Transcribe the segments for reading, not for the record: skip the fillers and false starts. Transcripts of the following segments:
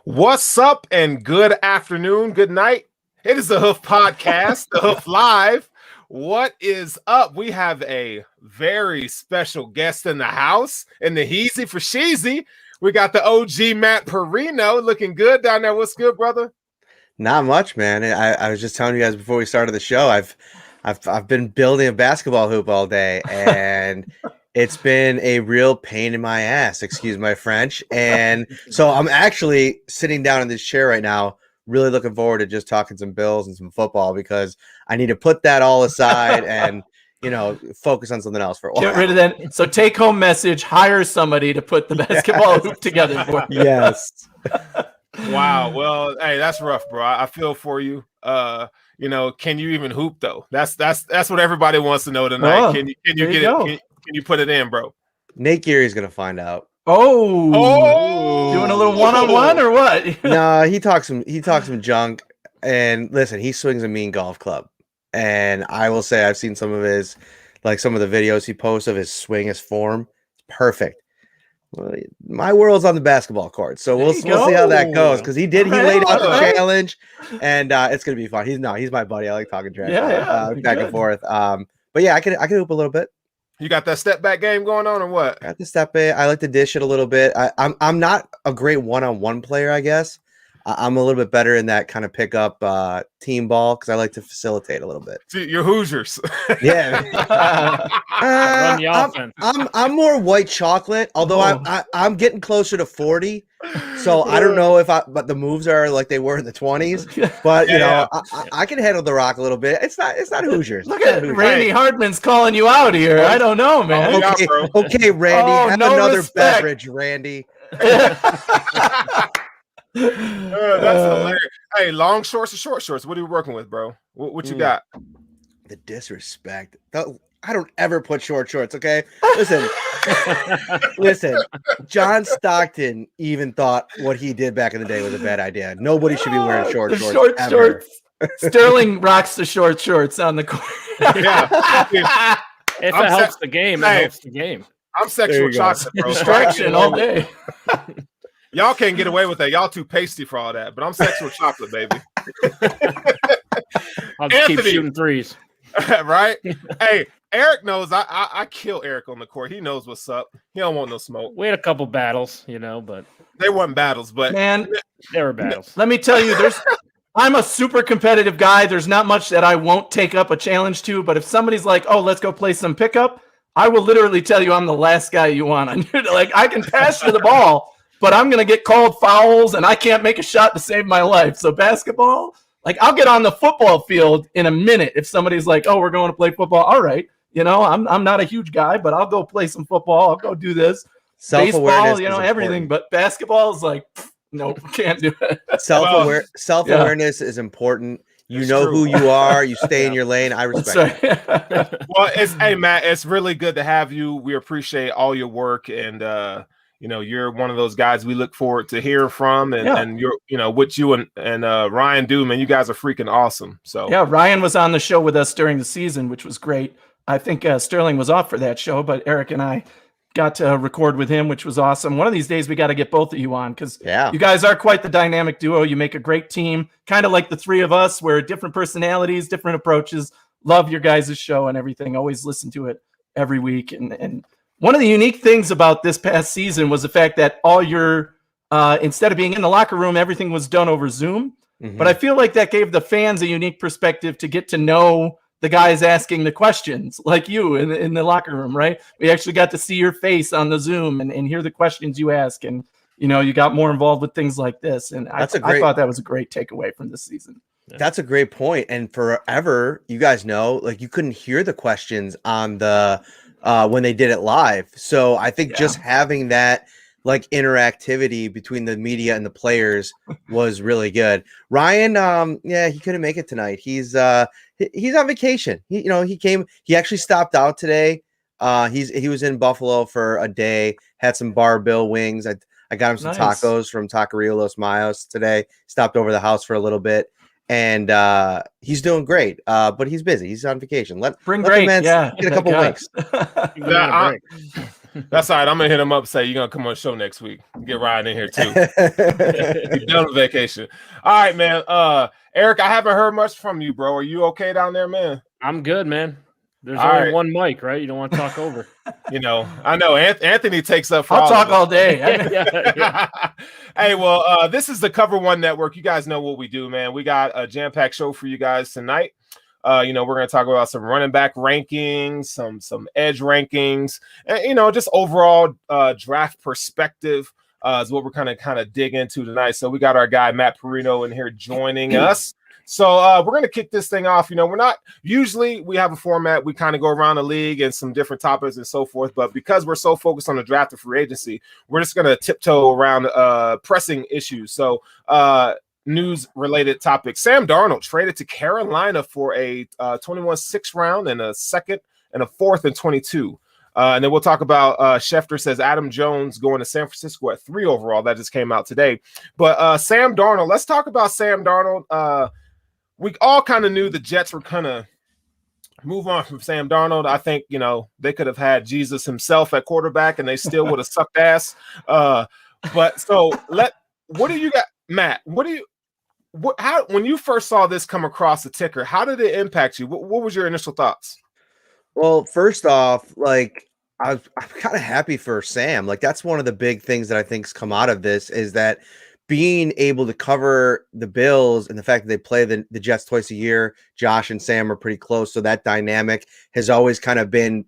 What's up and good afternoon, good night. It is the Hoof Podcast, the Hoof Live. What is up? We have a very special guest in the house, in the Heezy for Sheezy. We got the OG Matt Parrino looking good down there. What's good, brother? Not much, man. I was just telling you guys before we started the show, I've been building a basketball hoop all day, and it's been a real pain in my ass, excuse my French. And so I'm actually sitting down in this chair right now, really looking forward to just talking some Bills and some football, because I need to put that all aside and, focus on something else for a while. Get rid of that. So take home message, hire somebody to put the basketball hoop together for you. Yes. Wow. Well, hey, that's rough, bro. I feel for you. Can you even hoop though? That's what everybody wants to know tonight. Oh, can you get it? Can you put it in, bro? Nate Geary's gonna find out. Oh, doing a little one-on-one or what? No, he talks some junk. And listen, he swings a mean golf club. And I will say I've seen some of his, some of the videos he posts of his swing, his form. It's perfect. Well, my world's on the basketball court, so we'll see how that goes, because he laid out the challenge, and it's gonna be fun. He's my buddy. I like talking trash, back and forth. But yeah, I can hoop a little bit. You got that step back game going on, or what? I got the step back. I like to dish it a little bit. I'm not a great one-on-one player, I guess. I'm a little bit better in that kind of pickup team ball, because I like to facilitate a little bit. See, you're Hoosiers. Yeah. Run the offense. I'm more white chocolate, although I'm getting closer to 40. So I don't know but the moves are like they were in the 20s. But I can handle the rock a little bit. It's not Hoosiers. Look at Randy Hartman's calling you out here. I don't know, man. Okay, Randy. Have another beverage, Randy. That's hilarious. Hey, long shorts or short shorts? What are you working with, bro? What you got? The disrespect. I don't ever put short shorts, okay? Listen. John Stockton even thought what he did back in the day was a bad idea. Nobody should be wearing short shorts. Sterling rocks the short shorts on the court. Yeah. If it helps the game, it helps the game. I'm sexual chocolate, bro. Distraction all day. Y'all can't get away with that. Y'all too pasty for all that. But I'm sexual chocolate, baby. I'll just keep shooting threes. Right? Hey, Eric knows I kill Eric on the court. He knows what's up. He don't want no smoke. We had a couple battles, but they weren't battles, but man, they were battles. Let me tell you, I'm a super competitive guy. There's not much that I won't take up a challenge to, but if somebody's like, "Oh, let's go play some pickup," I will literally tell you I'm the last guy you want. I can pass you the ball, but I'm going to get called fouls, and I can't make a shot to save my life. So basketball, I'll get on the football field in a minute if somebody's like, "Oh, we're going to play football." All right. I'm not a huge guy, but I'll go play some football. I'll go do this. Baseball, everything. But basketball is nope, can't do it. Self-awareness is important. You know who you are. You stay in your lane. I respect it. Well, hey, Matt, it's really good to have you. We appreciate all your work, and you're one of those guys we look forward to hear from, and you're, what you and Ryan do, man, you guys are freaking awesome. So yeah, Ryan was on the show with us during the season, which was great. I think Sterling was off for that show, but Eric and I got to record with him, which was awesome. One of these days we got to get both of you on, because you guys are quite the dynamic duo. You make a great team, kind of like the three of us. We're different personalities, different approaches. Love your guys' show and everything. Always listen to it every week. And one of the unique things about this past season was the fact that all your instead of being in the locker room, everything was done over Zoom. Mm-hmm. But I feel like that gave the fans a unique perspective to get to know the guys asking the questions, like you in the locker room, right? We actually got to see your face on the Zoom and hear the questions you ask. And, you got more involved with things like this. And I thought that was a great takeaway from this season. That's a great point. And forever, you guys know, you couldn't hear the questions on the when they did it live. So I think just having that interactivity between the media and the players was really good. Ryan, he couldn't make it tonight. He's on vacation. He actually stopped out today. He was in Buffalo for a day, had some Bar Bill wings. I got him some tacos from Taqueria Los Mayos today. Stopped over the house for a little bit. And he's doing great, but he's busy. He's on vacation. Let the man get a couple weeks. That's all right. I'm gonna hit him up. Say you're gonna come on the show next week. Get Ryan in here too. He's done on vacation. All right, man. Eric, I haven't heard much from you, bro. Are you okay down there, man? I'm good, man. There's All only right. one mic, right? You don't want to talk over. I know Anthony takes up for I'll talk all day. Yeah. Hey, well, this is the Cover One Network. You guys know what we do, man. We got a jam-packed show for you guys tonight. We're going to talk about some running back rankings, some edge rankings, and just overall draft perspective is what we're kind of dig into tonight. So we got our guy Matt Parrino in here joining us. So we're going to kick this thing off. We're not usually we have a format. We kind of go around the league and some different topics and so forth. But because we're so focused on the draft and free agency, we're just going to tiptoe around pressing issues. So news related topics. Sam Darnold traded to Carolina for a 21 6th round and a 2nd and a 4th and 22. And then we'll talk about Schefter says Adam Jones going to San Francisco at 3 overall. That just came out today. But Sam Darnold, let's talk about Sam Darnold. We all kind of knew the Jets were kind of move on from Sam Darnold. I think, they could have had Jesus himself at quarterback and they still would have sucked ass. But so what do you got, Matt? How when you first saw this come across the ticker, how did it impact you? What was your initial thoughts? Well, first off, I'm kind of happy for Sam. That's one of the big things that I think's come out of this is that being able to cover the Bills and the fact that they play the Jets twice a year, Josh and Sam are pretty close. So that dynamic has always kind of been,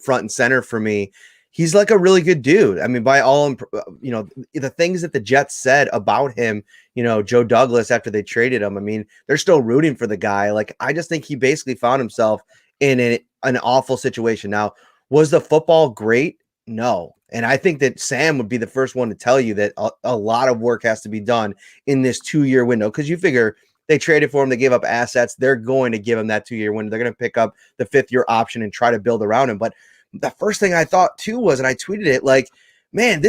front and center for me. He's like a really good dude. I mean, by all, the things that the Jets said about him, Joe Douglas, after they traded him, I mean, they're still rooting for the guy. I just think he basically found himself in an awful situation. Now, was the football great? No. And I think that Sam would be the first one to tell you that a lot of work has to be done in this 2-year window. Because you figure they traded for him, they gave up assets. They're going to give him that 2-year window. They're going to pick up the 5th-year option and try to build around him. But the first thing I thought too was, and I tweeted it, man,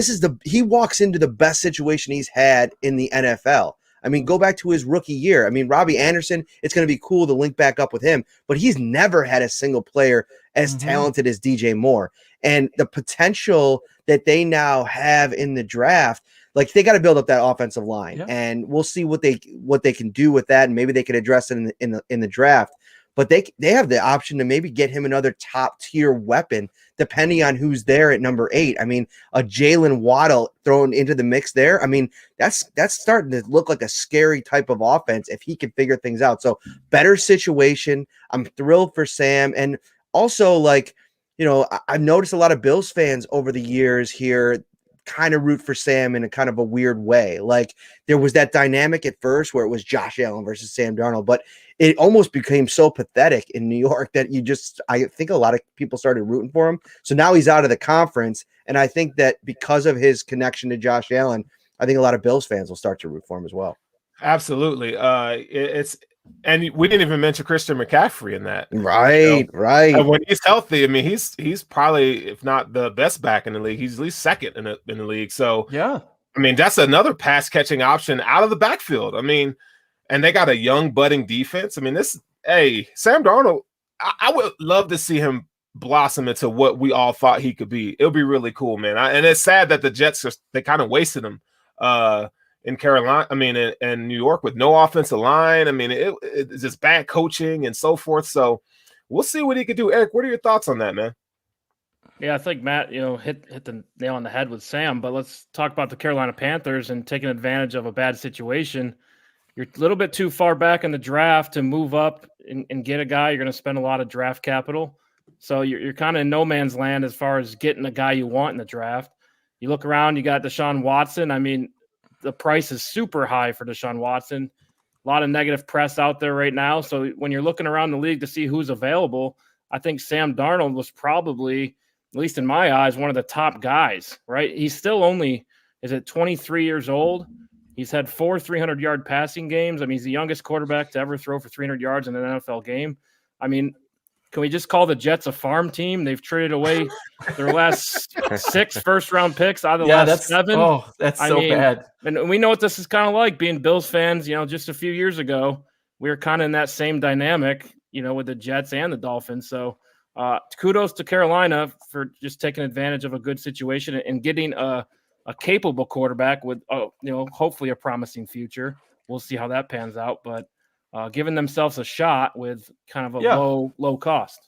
he walks into the best situation he's had in the NFL. I mean, go back to his rookie year. I mean, Robbie Anderson, it's going to be cool to link back up with him, but he's never had a single player as talented as DJ Moore. And the potential that they now have in the draft, they got to build up that offensive line, and we'll see what they can do with that, and maybe they can address it in the draft. But they have the option to maybe get him another top tier weapon, depending on who's there at number 8. I mean, a Jalen Waddle thrown into the mix there. I mean, that's starting to look like a scary type of offense if he can figure things out. So better situation. I'm thrilled for Sam, and also I've noticed a lot of Bills fans over the years here kind of root for Sam in a kind of a weird way. There was that dynamic at first where it was Josh Allen versus Sam Darnold, but it almost became so pathetic in New York that I think a lot of people started rooting for him. So now he's out of the conference. And I think that because of his connection to Josh Allen, I think a lot of Bills fans will start to root for him as well. Absolutely. And we didn't even mention Christian McCaffrey in that. Right, right. And when he's healthy, I mean, he's probably, if not the best back in the league, he's at least second in the league. So, yeah, I mean, that's another pass catching option out of the backfield. I mean, and they got a young budding defense. I mean, Sam Darnold, I would love to see him blossom into what we all thought he could be. It'll be really cool, man. And it's sad that the Jets they kind of wasted him. In Carolina, I mean, in New York with no offensive line. I mean, it's just bad coaching and so forth. So we'll see what he could do. Eric, what are your thoughts on that, man? Yeah, I think Matt, hit the nail on the head with Sam. But let's talk about the Carolina Panthers and taking advantage of a bad situation. You're a little bit too far back in the draft to move up and get a guy. You're going to spend a lot of draft capital. So you're kind of in no man's land as far as getting a guy you want in the draft. You look around, you got Deshaun Watson. I mean, the price is super high for Deshaun Watson. A lot of negative press out there right now. So when you're looking around the league to see who's available, I think Sam Darnold was probably, at least in my eyes, one of the top guys, right? He's still only, 23 years old? He's had 4 300-yard passing games. I mean, he's the youngest quarterback to ever throw for 300 yards in an NFL game. I mean, can we just call the Jets a farm team? They've traded away their last 6 first-round picks out of the last 7. Oh, that's so bad. And we know what this is kind of like being Bills fans. Just a few years ago, we were kind of in that same dynamic, with the Jets and the Dolphins. So kudos to Carolina for just taking advantage of a good situation and getting a capable quarterback with, hopefully a promising future. We'll see how that pans out, but giving themselves a shot with kind of a low cost.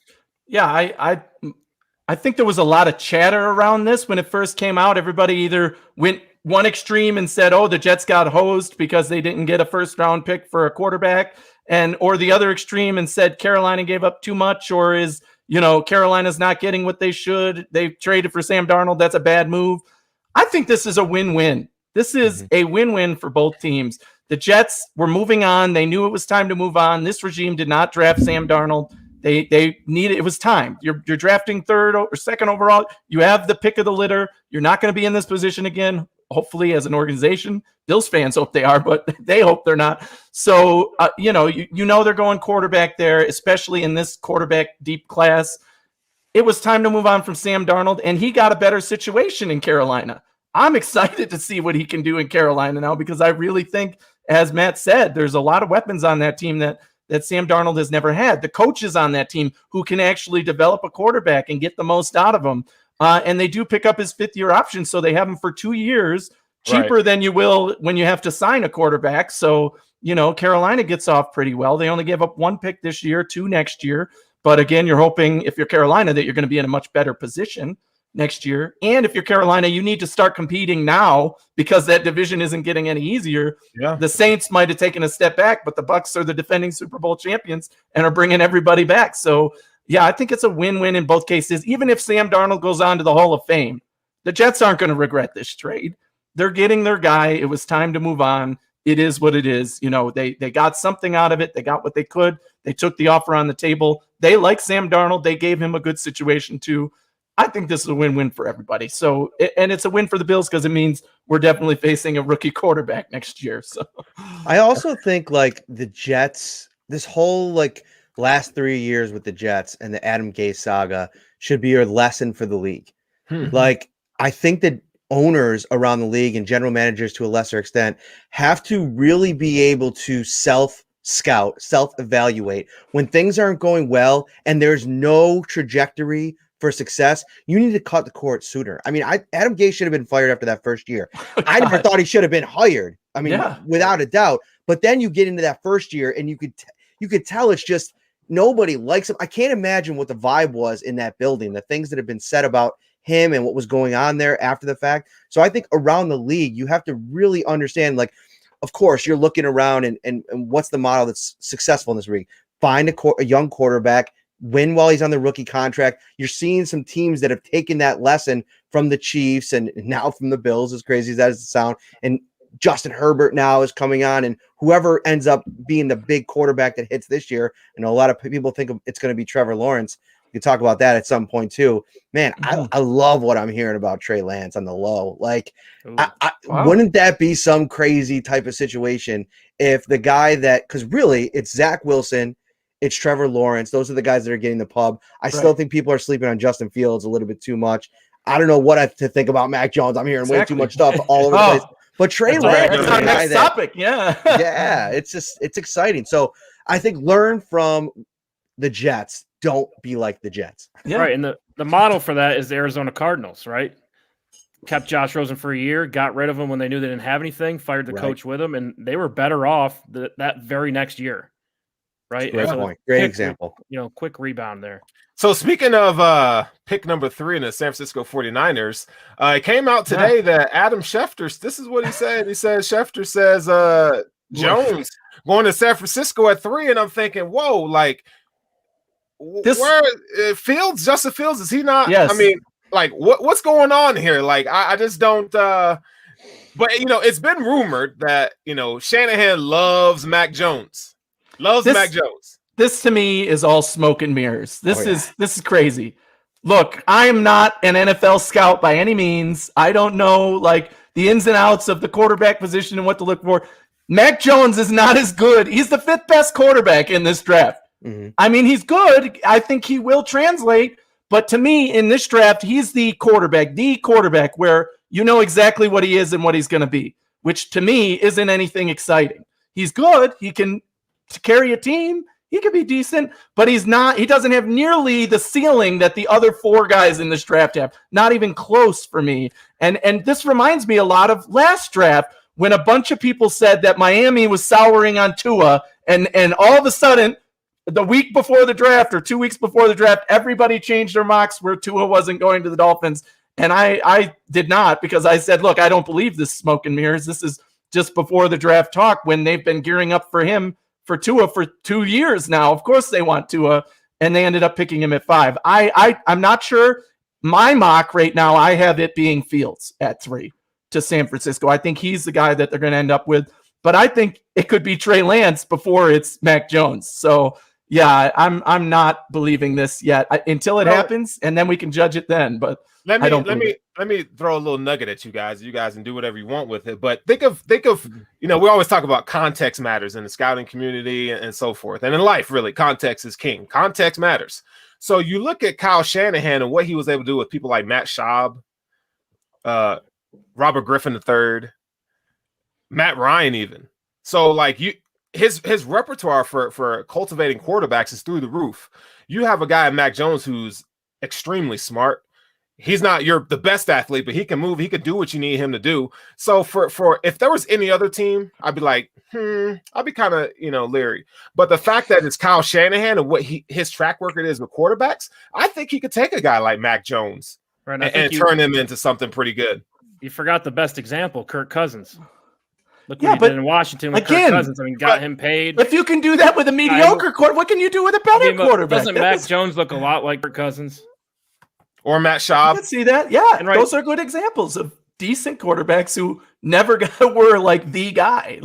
Yeah, I think there was a lot of chatter around this when it first came out. Everybody either went one extreme and said, "Oh, the Jets got hosed because they didn't get a first-round pick for a quarterback," or the other extreme and said Carolina gave up too much, or is Carolina's not getting what they should. They traded for Sam Darnold. That's a bad move. I think this is a win-win. This is a win-win for both teams. The Jets were moving on. They knew it was time to move on. This regime did not draft Sam Darnold. They needed, it was time. You're drafting third or second overall. You have the pick of the litter. You're not going to be in this position again, hopefully, as an organization. Bills fans hope they are, but they hope they're not. So, they're going quarterback there, especially in this quarterback deep class. It was time to move on from Sam Darnold, and he got a better situation in Carolina. I'm excited to see what he can do in Carolina now, because I really think, as Matt said, there's a lot of weapons on that team that Sam Darnold has never had. The coaches on that team who can actually develop a quarterback and get the most out of him. And they do pick up his fifth-year option, so they have him for 2 years, cheaper than you will when you have to sign a quarterback. So, Carolina gets off pretty well. They only gave up 1 pick this year, 2 next year. But again, you're hoping, if you're Carolina, that you're going to be in a much better position next year. And if you're Carolina, you need to start competing now, because that division isn't getting any easier. Yeah. The Saints might have taken a step back, but the Bucs are the defending Super Bowl champions and are bringing everybody back. So, yeah, I think it's a win-win in both cases. Even if Sam Darnold goes on to the Hall of Fame, the Jets aren't going to regret this trade. They're getting their guy. It was time to move on. It is what it is. They got something out of it. They got what they could. They took the offer on the table. They like Sam Darnold. They gave him a good situation too. I think this is a win-win for everybody. So, and it's a win for the Bills because it means we're definitely facing a rookie quarterback next year. So, I also think the Jets, this whole last 3 years with the Jets and the Adam Gase saga should be a lesson for the league. I think that owners around the league and general managers to a lesser extent have to really be able to self-scout, self-evaluate when things aren't going well and there's no trajectory for success. You need to cut the cord sooner. I mean, Adam Gase should have been fired after that first year. I never thought he should have been hired. I mean, without a doubt. But then you get into that first year and you could tell it's just nobody likes him. I can't imagine what the vibe was in that building, the things that have been said about him and what was going on there after the fact. So I think around the league, you have to really understand, of course, you're looking around and what's the model that's successful in this league? Find a young quarterback, win while he's on the rookie contract. You're seeing some teams that have taken that lesson from the Chiefs and now from the Bills, as crazy as that is to sound. And Justin Herbert now is coming on, and whoever ends up being the big quarterback that hits this year, I know a lot of people think it's going to be Trevor Lawrence. We can talk about that at some point too. Man, I love what I'm hearing about Trey Lance on the low. Wouldn't that be some crazy type of situation if the guy because really it's Zach Wilson, it's Trevor Lawrence. Those are the guys that are getting the pub. I still think people are sleeping on Justin Fields a little bit too much. I don't know what to think about Mac Jones. I'm hearing way too much stuff all over the place. But Trey Lance is our next topic. Yeah, it's exciting. So I think learn from the Jets. Don't be like the Jets. Yeah. Right. And the model for that is the Arizona Cardinals, right? Kept Josh Rosen for a year, got rid of him when they knew they didn't have anything, fired the coach with him, and they were better off that very next year. Right. Great point. Great example. Quick rebound there. So speaking of pick number 3 in the San Francisco 49ers, it came out today that Adam Schefter, this is what he said. He says, Schefter says Jones going to San Francisco at 3. And I'm thinking, whoa, Justin Fields, is he not? Yes. I mean, what's going on here? I just don't but it's been rumored that Shanahan loves Mac Jones. Mac Jones. This to me is all smoke and mirrors. This is crazy. Look, I am not an NFL scout by any means. I don't know the ins and outs of the quarterback position and what to look for. Mac Jones is not as good. He's the 5th best quarterback in this draft. Mm-hmm. I mean, he's good. I think he will translate. But to me, in this draft, he's the quarterback where you know exactly what he is and what he's going to be, which to me isn't anything exciting. He's good. He can carry a team. He could be decent, but he's not. He doesn't have nearly the ceiling that the other 4 guys in this draft have. Not even close for me. And this reminds me a lot of last draft when a bunch of people said that Miami was souring on Tua, and all of a sudden, the week before the draft or 2 weeks before the draft, everybody changed their mocks where Tua wasn't going to the Dolphins. And I did not, because I said, look, I don't believe this smoke and mirrors. This is just before the draft talk when they've been gearing up for him, for Tua, for 2 years now. Of course they want Tua, and they ended up picking him at 5. I'm not sure. My mock right now, I have it being Fields at 3 to San Francisco. I think he's the guy that they're going to end up with. But I think it could be Trey Lance before it's Mac Jones. So, yeah, I'm not believing this yet until it happens, and then we can judge it then. But let me throw a little nugget at you guys. You guys can do whatever you want with it. But think of we always talk about context matters in the scouting community and so forth. And in life, really, context is king. Context matters. So you look at Kyle Shanahan and what he was able to do with people like Matt Schaub, Robert Griffin III, Matt Ryan, even. So his repertoire for cultivating quarterbacks is through the roof. You have a guy, Mac Jones, who's extremely smart. He's not the best athlete, but he can move. He could do what you need him to do. So for if there was any other team, I'd be like, I'd be kind of leery. But the fact that it's Kyle Shanahan and what his track record is with quarterbacks, I think he could take a guy like Mac Jones and turn him into something pretty good. You forgot the best example, Kirk Cousins. Look what he did in Washington with Kirk Cousins. I mean, got him paid. If you can do that with a mediocre quarterback, what can you do with a better quarterback? Doesn't Mac Jones look a lot like Kirk Cousins? Or Matt Schaub. I can see that. Yeah, and those are good examples of decent quarterbacks who never were like the guy.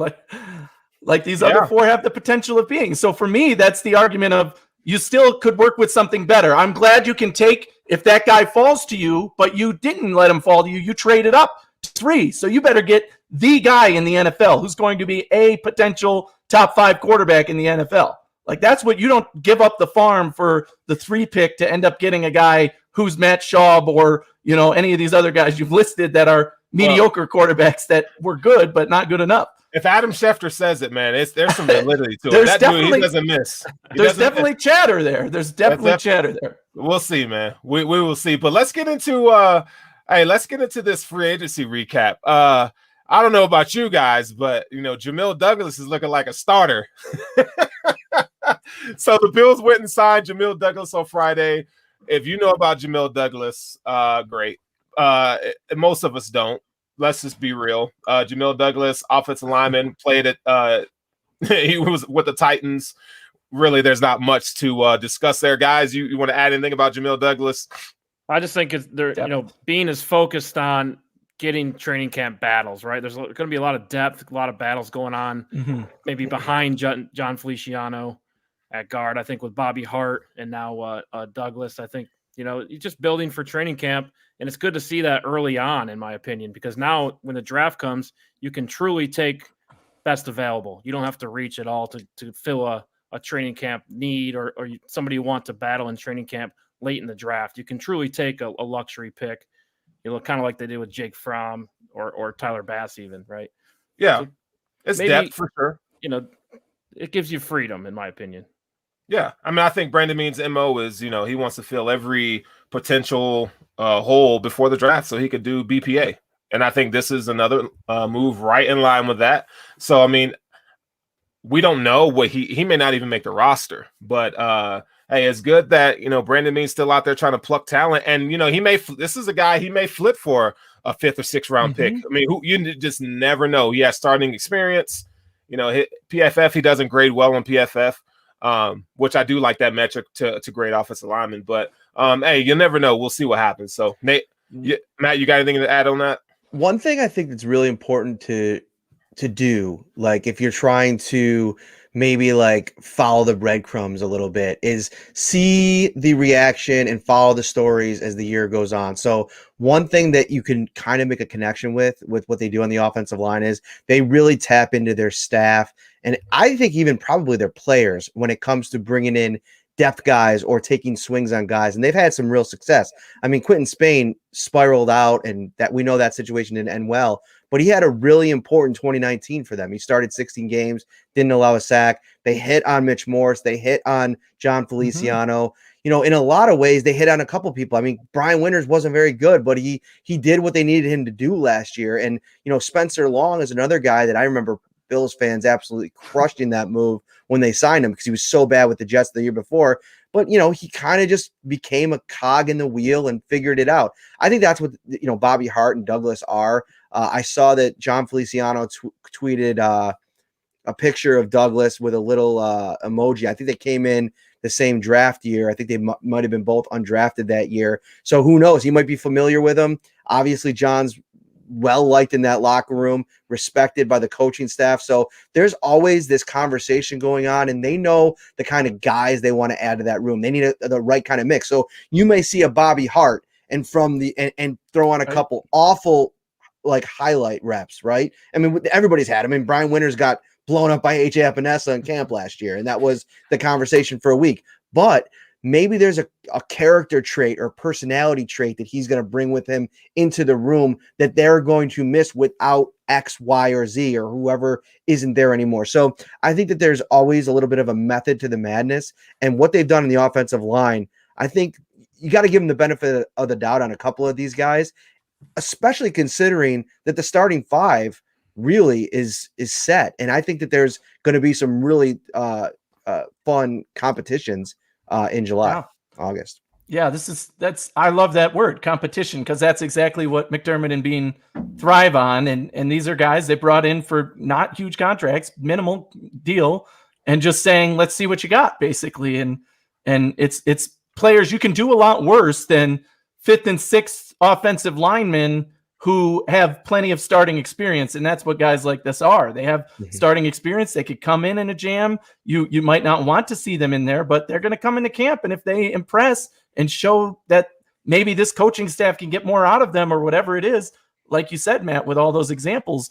Like these other 4 have the potential of being. So for me, that's the argument of you still could work with something better. I'm glad you can take if that guy falls to you, but you didn't let him fall to you. You traded up to 3. So you better get the guy in the NFL who's going to be a potential top 5 quarterback in the NFL. Like that's what you don't give up the farm for the 3 pick to end up getting a guy who's Matt Schaub or, any of these other guys you've listed that are mediocre quarterbacks that were good, but not good enough. If Adam Schefter says it, man, there's some validity to it. That dude, he doesn't miss. There's definitely chatter there. There's definitely chatter there. We'll see, man. We will see. But let's get into this free agency recap. I don't know about you guys, but Jamil Douglas is looking like a starter. So the Bills went and signed Jamil Douglas on Friday. If you know about Jamil Douglas, great. Most of us don't. Let's just be real. Jamil Douglas, offensive lineman, played at he was with the Titans. Really, there's not much to discuss there, guys. You want to add anything about Jamil Douglas? I just think Bean is focused on getting training camp battles, right? There's going to be a lot of depth, a lot of battles going on, maybe behind John Feliciano at guard, I think, with Bobby Hart and now Douglas. I think, you're just building for training camp, and it's good to see that early on, in my opinion, because now when the draft comes, you can truly take best available. You don't have to reach at all to fill a training camp need or somebody you want to battle in training camp late in the draft. You can truly take a luxury pick. Kind of like they did with Jake Fromm or Tyler Bass even, right? Yeah. So it's depth for sure. It gives you freedom, in my opinion. Yeah. I mean, I think Brandon Beane's MO is, he wants to fill every potential hole before the draft so he could do BPA. And I think this is another move right in line with that. So, I mean, we don't know what he may not even make the roster, but hey, it's good that, Brandon Beane's still out there trying to pluck talent. And, this is a guy he may flip for a 5th or 6th round pick. I mean, you just never know. He has starting experience. PFF, he doesn't grade well on PFF, which I do like that metric to grade offensive linemen. But, hey, you never know. We'll see what happens. So, Matt, you got anything to add on that? One thing I think that's really important to do, like if you're trying to maybe follow the breadcrumbs a little bit, is see the reaction and follow the stories as the year goes on. So one thing that you can kind of make a connection with what they do on the offensive line is they really tap into their staff. And I think even probably their players when it comes to bringing in depth guys or taking swings on guys. And they've had some real success. I mean, Quentin Spain spiraled out, and that we know that situation didn't end well, but he had a really important 2019 for them. He started 16 games, didn't allow a sack. They hit on Mitch Morse. They hit on John Feliciano. You know, in a lot of ways, they hit on a couple people. I mean, Brian Winters wasn't very good, but he did what they needed him to do last year. And, you know, Spencer Long is another guy that I remember Bills fans absolutely crushing that move when they signed him because he was so bad with the Jets the year before. But, you know, he kind of just became a cog in the wheel and figured it out. I think that's what, you know, Bobby Hart and Douglas are. I saw that John Feliciano tweeted a picture of Douglas with a little emoji. I think they came in the same draft year. I think they might have been both undrafted that year. So who knows? He might be familiar with him. Obviously, John's well-liked in that locker room, respected by the coaching staff. So there's always this conversation going on, and they know the kind of guys they want to add to that room. They need the right kind of mix. So you may see a Bobby Hart and throw on a couple awful like highlight reps, right? I mean, everybody's had. I mean, Brian Winters got blown up by H.A. Epinesa in camp last year, and that was the conversation for a week. But maybe there's a character trait or personality trait that he's going to bring with him into the room that they're going to miss without X, Y, or Z or whoever isn't there anymore. So I think that there's always a little bit of a method to the madness. And what they've done in the offensive line, I think you got to give them the benefit of the doubt on a couple of these guys, especially considering that the starting five really is set. And I think that there's going to be some really fun competitions in July, August. Yeah, I love that word, competition, because that's exactly what McDermott and Bean thrive on. And these are guys they brought in for not huge contracts, minimal deal, and just saying, let's see what you got, basically. And it's players you can do a lot worse than fifth and sixth offensive linemen who have plenty of starting experience. And that's what guys like this are. They have starting experience. They could come in a jam. You might not want to see them in there, but they're going to come into camp. And if they impress and show that maybe this coaching staff can get more out of them or whatever it is, like you said, Matt, with all those examples,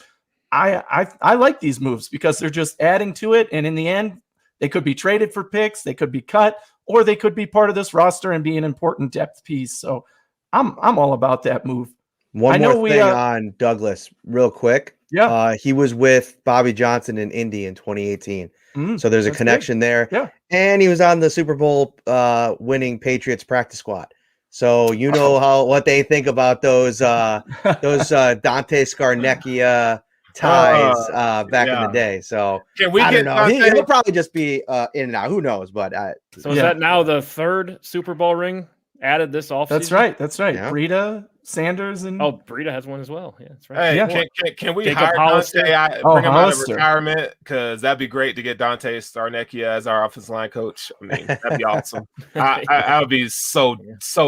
I like these moves because they're just adding to it. And in the end, they could be traded for picks. They could be cut, or they could be part of this roster and be an important depth piece. So I'm all about that move. One more thing on Douglas real quick. Yeah. He was with Bobby Johnson in Indy in 2018. So there's a connection there. Yeah. And he was on the Super Bowl winning Patriots practice squad. So you know what they think about those Dante Scarnecchia ties back in the day. So can we get he'll probably just be in and out. Who knows? But so is that now the third Super Bowl ring added this offseason? That's right. Yeah. Breida, Sanders, and Breida has one as well. Yeah, that's right. Hey, can we hire Dante? Bring him out of retirement, because that'd be great to get Dante Scarnecchia as our offensive line coach. I mean, that'd be awesome. I would be so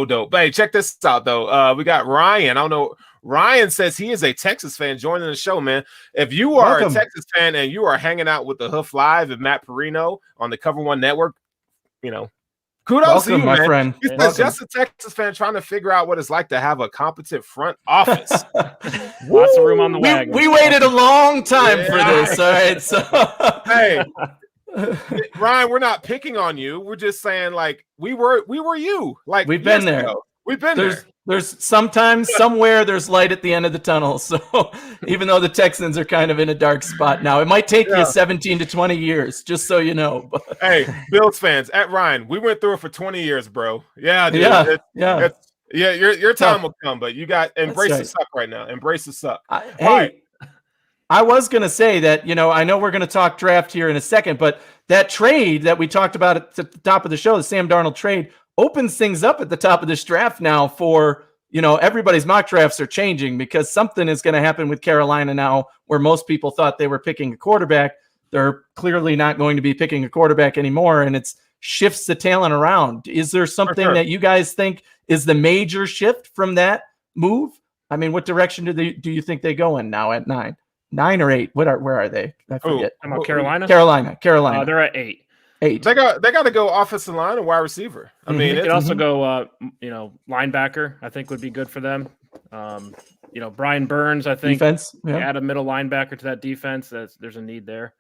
dope. But hey, check this out though. We got Ryan. I don't know. Ryan says he is a Texas fan joining the show, man. If you are a Texas fan and you are hanging out with the Hoof Live and Matt Parrino on the Cover One Network, you know, kudos to you, my man. friend. He's just a Texas fan trying to figure out what it's like to have a competent front office. Lots of room on the wagon. We waited a long time for this. All right, so hey, Ryan, we're not picking on you. We're just saying, like, we were you. Like, we've been there. We've been there. There's sometimes somewhere there's light at the end of the tunnel. So even though the Texans are kind of in a dark spot now, it might take you 17 to 20 years, just so you know. Hey, Bills fans, at Ryan, we went through it for 20 years, bro. Yeah, dude. Your time will come, but you got embrace the suck right now. Embrace the suck. I was going to say that, I know we're going to talk draft here in a second, but that trade that we talked about at the top of the show, the Sam Darnold trade, opens things up at the top of this draft now for, everybody's mock drafts are changing because something is going to happen with Carolina now where most people thought they were picking a quarterback. They're clearly not going to be picking a quarterback anymore, and it shifts the talent around. Is there something that you guys think is the major shift from that move? I mean, what direction do you think they go in now at 9 or 8? Where are they? I forget. Carolina? Carolina. They're at 8. They got to go offensive line and wide receiver. I mean, they could also go, linebacker. I think would be good for them. Brian Burns. I think defense. Add a middle linebacker to that defense. There's a need there.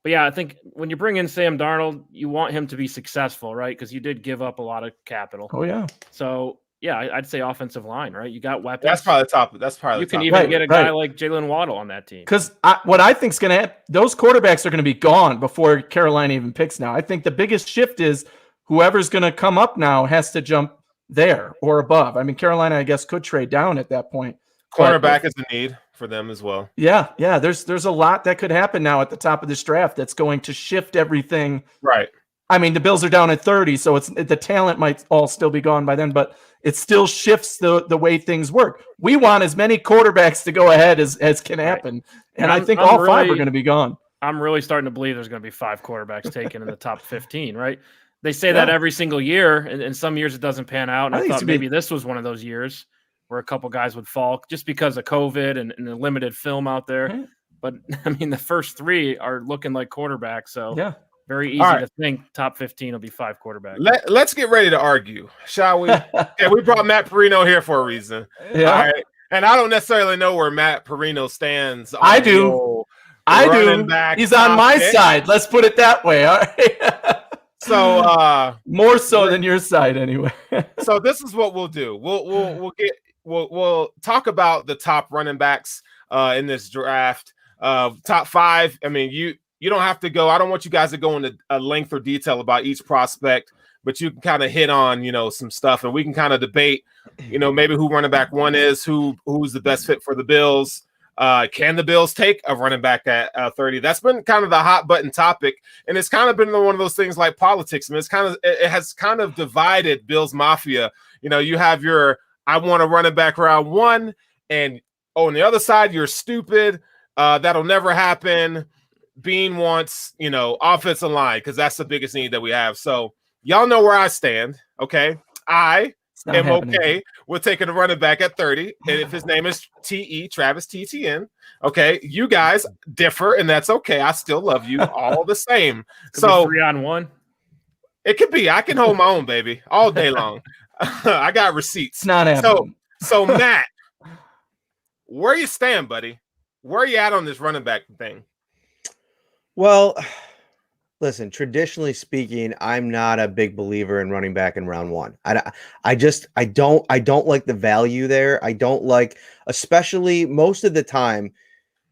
But yeah, I think when you bring in Sam Darnold, you want him to be successful, right? Because you did give up a lot of capital. Oh yeah. So yeah, I'd say offensive line, right? You got weapons. That's probably top. That's probably you the can top. even get a guy like Jalen Waddle on that team. Because what I think is going to happen, those quarterbacks are going to be gone before Carolina even picks now. I think the biggest shift is whoever's going to come up now has to jump there or above. I mean, Carolina, I guess, could trade down at that point. Cornerback is a need for them as well. Yeah. There's a lot that could happen now at the top of this draft that's going to shift everything. Right. I mean, the Bills are down at 30, so the talent might all still be gone by then, but it still shifts the way things work. We want as many quarterbacks to go ahead as can happen, and I think all five are going to be gone. I'm really starting to believe there's going to be 5 quarterbacks taken in the top 15, right? They say that every single year, and some years it doesn't pan out, and I thought maybe this was one of those years where a couple guys would fall just because of COVID and the limited film out there. Right. But, I mean, the first 3 are looking like quarterbacks, so – very easy to think top 15 will be 5 quarterbacks. Let's get ready to argue, shall we? Yeah, we brought Matt Parrino here for a reason. Yeah. All right. And I don't necessarily know where Matt Parrino stands. I do. He's on my side. Let's put it that way. All right. So more so than your side, anyway. So this is what we'll do. We'll talk about the top running backs in this draft. Top 5. I mean, you don't have to go. I don't want you guys to go into a length or detail about each prospect, but you can kind of hit on, some stuff, and we can kind of debate, maybe who running back 1 is, who's the best fit for the Bills. Can the Bills take a running back at 30? That's been kind of the hot button topic, and it's kind of been one of those things like politics. I mean, it has kind of divided Bills Mafia. You have your I want a running back round 1, and on the other side, you're stupid. That'll never happen. Bean wants, offensive line because that's the biggest need that we have. So y'all know where I stand. Okay. I am okay with taking a running back at 30. And if his name is Travis TTN, okay, you guys differ, and that's okay. I still love you all the same. So 3-on-1. It could be. I can hold my own, baby, all day long. I got receipts. It's not happening. So Matt, where you stand, buddy? Where are you at on this running back thing? Well, listen, traditionally speaking, I'm not a big believer in running back in round 1. I don't like the value there. I don't like, especially most of the time,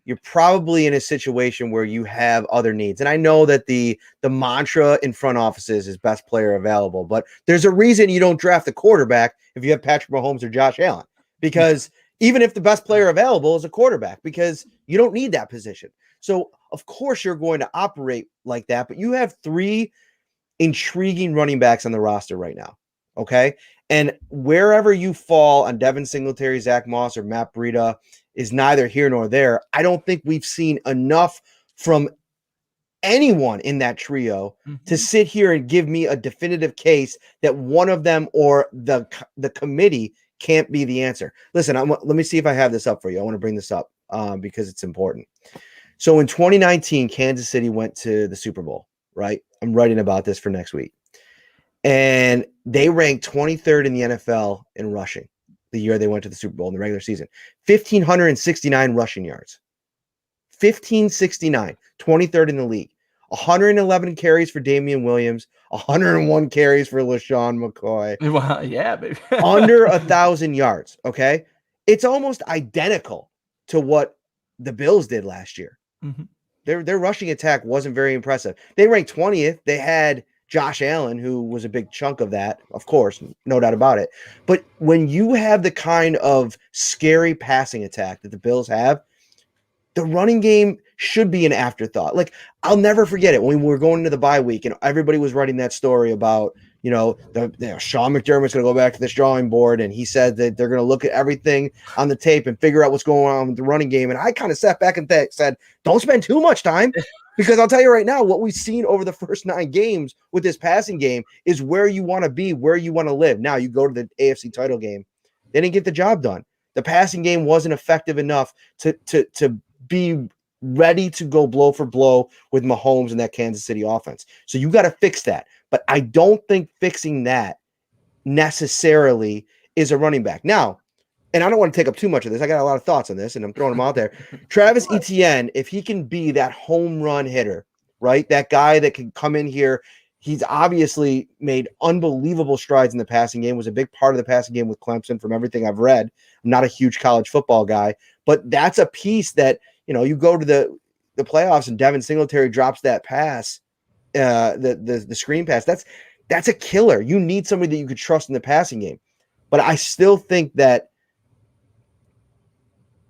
you're probably in a situation where you have other needs. And I know that the mantra in front offices is best player available, but there's a reason you don't draft a quarterback if you have Patrick Mahomes or Josh Allen, because even if the best player available is a quarterback, because you don't need that position. So of course you're going to operate like that, but you have 3 intriguing running backs on the roster right now. Okay. And wherever you fall on Devin Singletary, Zach Moss, or Matt Breida is neither here nor there. I don't think we've seen enough from anyone in that trio to sit here and give me a definitive case that one of them or the committee can't be the answer. Listen, let me see if I have this up for you. I want to bring this up because it's important. So in 2019, Kansas City went to the Super Bowl, right? I'm writing about this for next week. And they ranked 23rd in the NFL in rushing the year they went to the Super Bowl in the regular season. 1,569 rushing yards. 1,569, 23rd in the league. 111 carries for Damian Williams, 101 carries for LaShawn McCoy. Wow, yeah, baby. Under 1,000 yards, okay? It's almost identical to what the Bills did last year. Their rushing attack wasn't very impressive. They ranked 20th. They had Josh Allen, who was a big chunk of that, of course, no doubt about it. But when you have the kind of scary passing attack that the Bills have, the running game should be an afterthought. Like, I'll never forget it when we were going into the bye week and everybody was writing that story about, Sean McDermott's going to go back to this drawing board, and he said that they're going to look at everything on the tape and figure out what's going on with the running game. And I kind of sat back and said, don't spend too much time, because I'll tell you right now, what we've seen over the first 9 games with this passing game is where you want to be, where you want to live. Now you go to the AFC title game. They didn't get the job done. The passing game wasn't effective enough to be ready to go blow for blow with Mahomes and that Kansas City offense. So you got to fix that. But I don't think fixing that necessarily is a running back. Now, and I don't want to take up too much of this. I got a lot of thoughts on this, and I'm throwing them out there. Travis Etienne, if he can be that home run hitter, right? That guy that can come in here He's obviously made unbelievable strides in the passing game, was a big part of the passing game with Clemson from everything I've read. I'm not a huge college football guy, but that's a piece that, you go to the playoffs and Devin Singletary drops that pass, the screen pass. That's a killer. You need somebody that you could trust in the passing game. But I still think that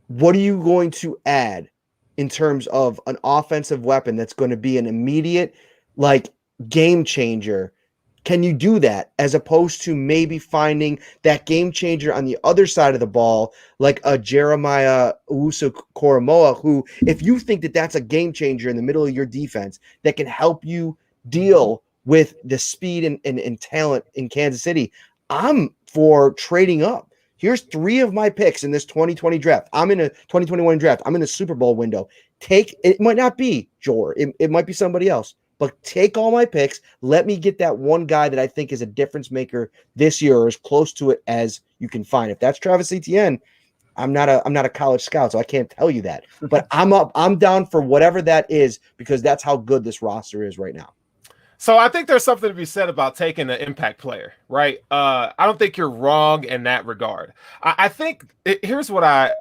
what are you going to add in terms of an offensive weapon that's going to be an immediate, game changer? Can you do that as opposed to maybe finding that game changer on the other side of the ball, like a Jeremiah Owusu-Koramoah, who, if you think that that's a game changer in the middle of your defense that can help you deal with the speed and talent in Kansas City, I'm for trading up. Here's 3 of my picks in this 2020 draft. I'm in a 2021 draft. I'm in a Super Bowl window. It might not be Jor. It might be somebody else. But take all my picks. Let me get that one guy that I think is a difference maker this year, or as close to it as you can find. If that's Travis Etienne, I'm not a college scout, so I can't tell you that. But I'm down for whatever that is, because that's how good this roster is right now. So I think there's something to be said about taking an impact player, right? I don't think you're wrong in that regard. I think here's what I've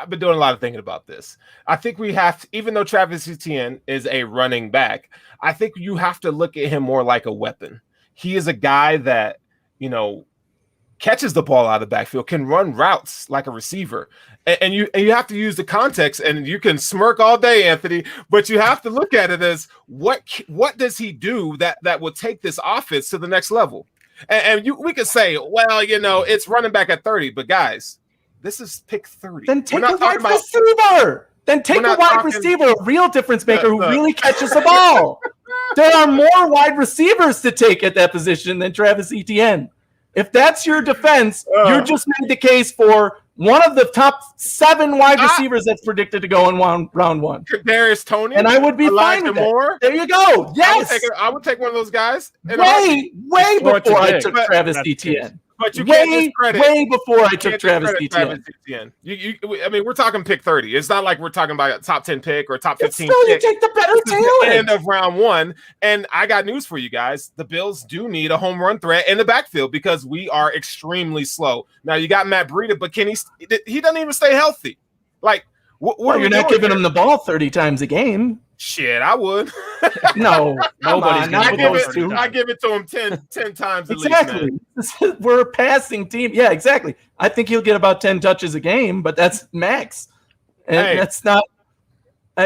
been doing a lot of thinking about this. I think we have to, even though Travis Etienne is a running back, I think you have to look at him more like a weapon. He is a guy that, catches the ball out of the backfield, can run routes like a receiver. And you have to use the context, and you can smirk all day, Anthony, but you have to look at it as what does he do that will take this offense to the next level? We could say, well, it's running back at 30, but guys, this is pick 30. Then take a wide receiver. Then take a wide receiver, a real difference maker who really catches the ball. There are more wide receivers to take at that position than Travis Etienne. If that's your defense, you just made the case for one of the top 7 wide receivers that's predicted to go in round 1. Darius Toney. And I would be fine with it. There you go. Yes. I would take one of those guys. Way before I took Travis Etienne. But you can't discredit. Way before I took Travis Etienne. We're talking pick 30. It's not like we're talking about a top 10 pick or top 15 still, pick. You take the better talent. The end of round 1. And I got news for you guys. The Bills do need a home run threat in the backfield because we are extremely slow. Now, you got Matt Parrino, but he doesn't even stay healthy. You're not giving him the ball 30 times a game. Shit, I would. No, nobody's going to give those 2. I give it to him 10 times at exactly. least, man. We're a passing team. Yeah, exactly. I think he'll get about 10 touches a game, but that's max. And that's not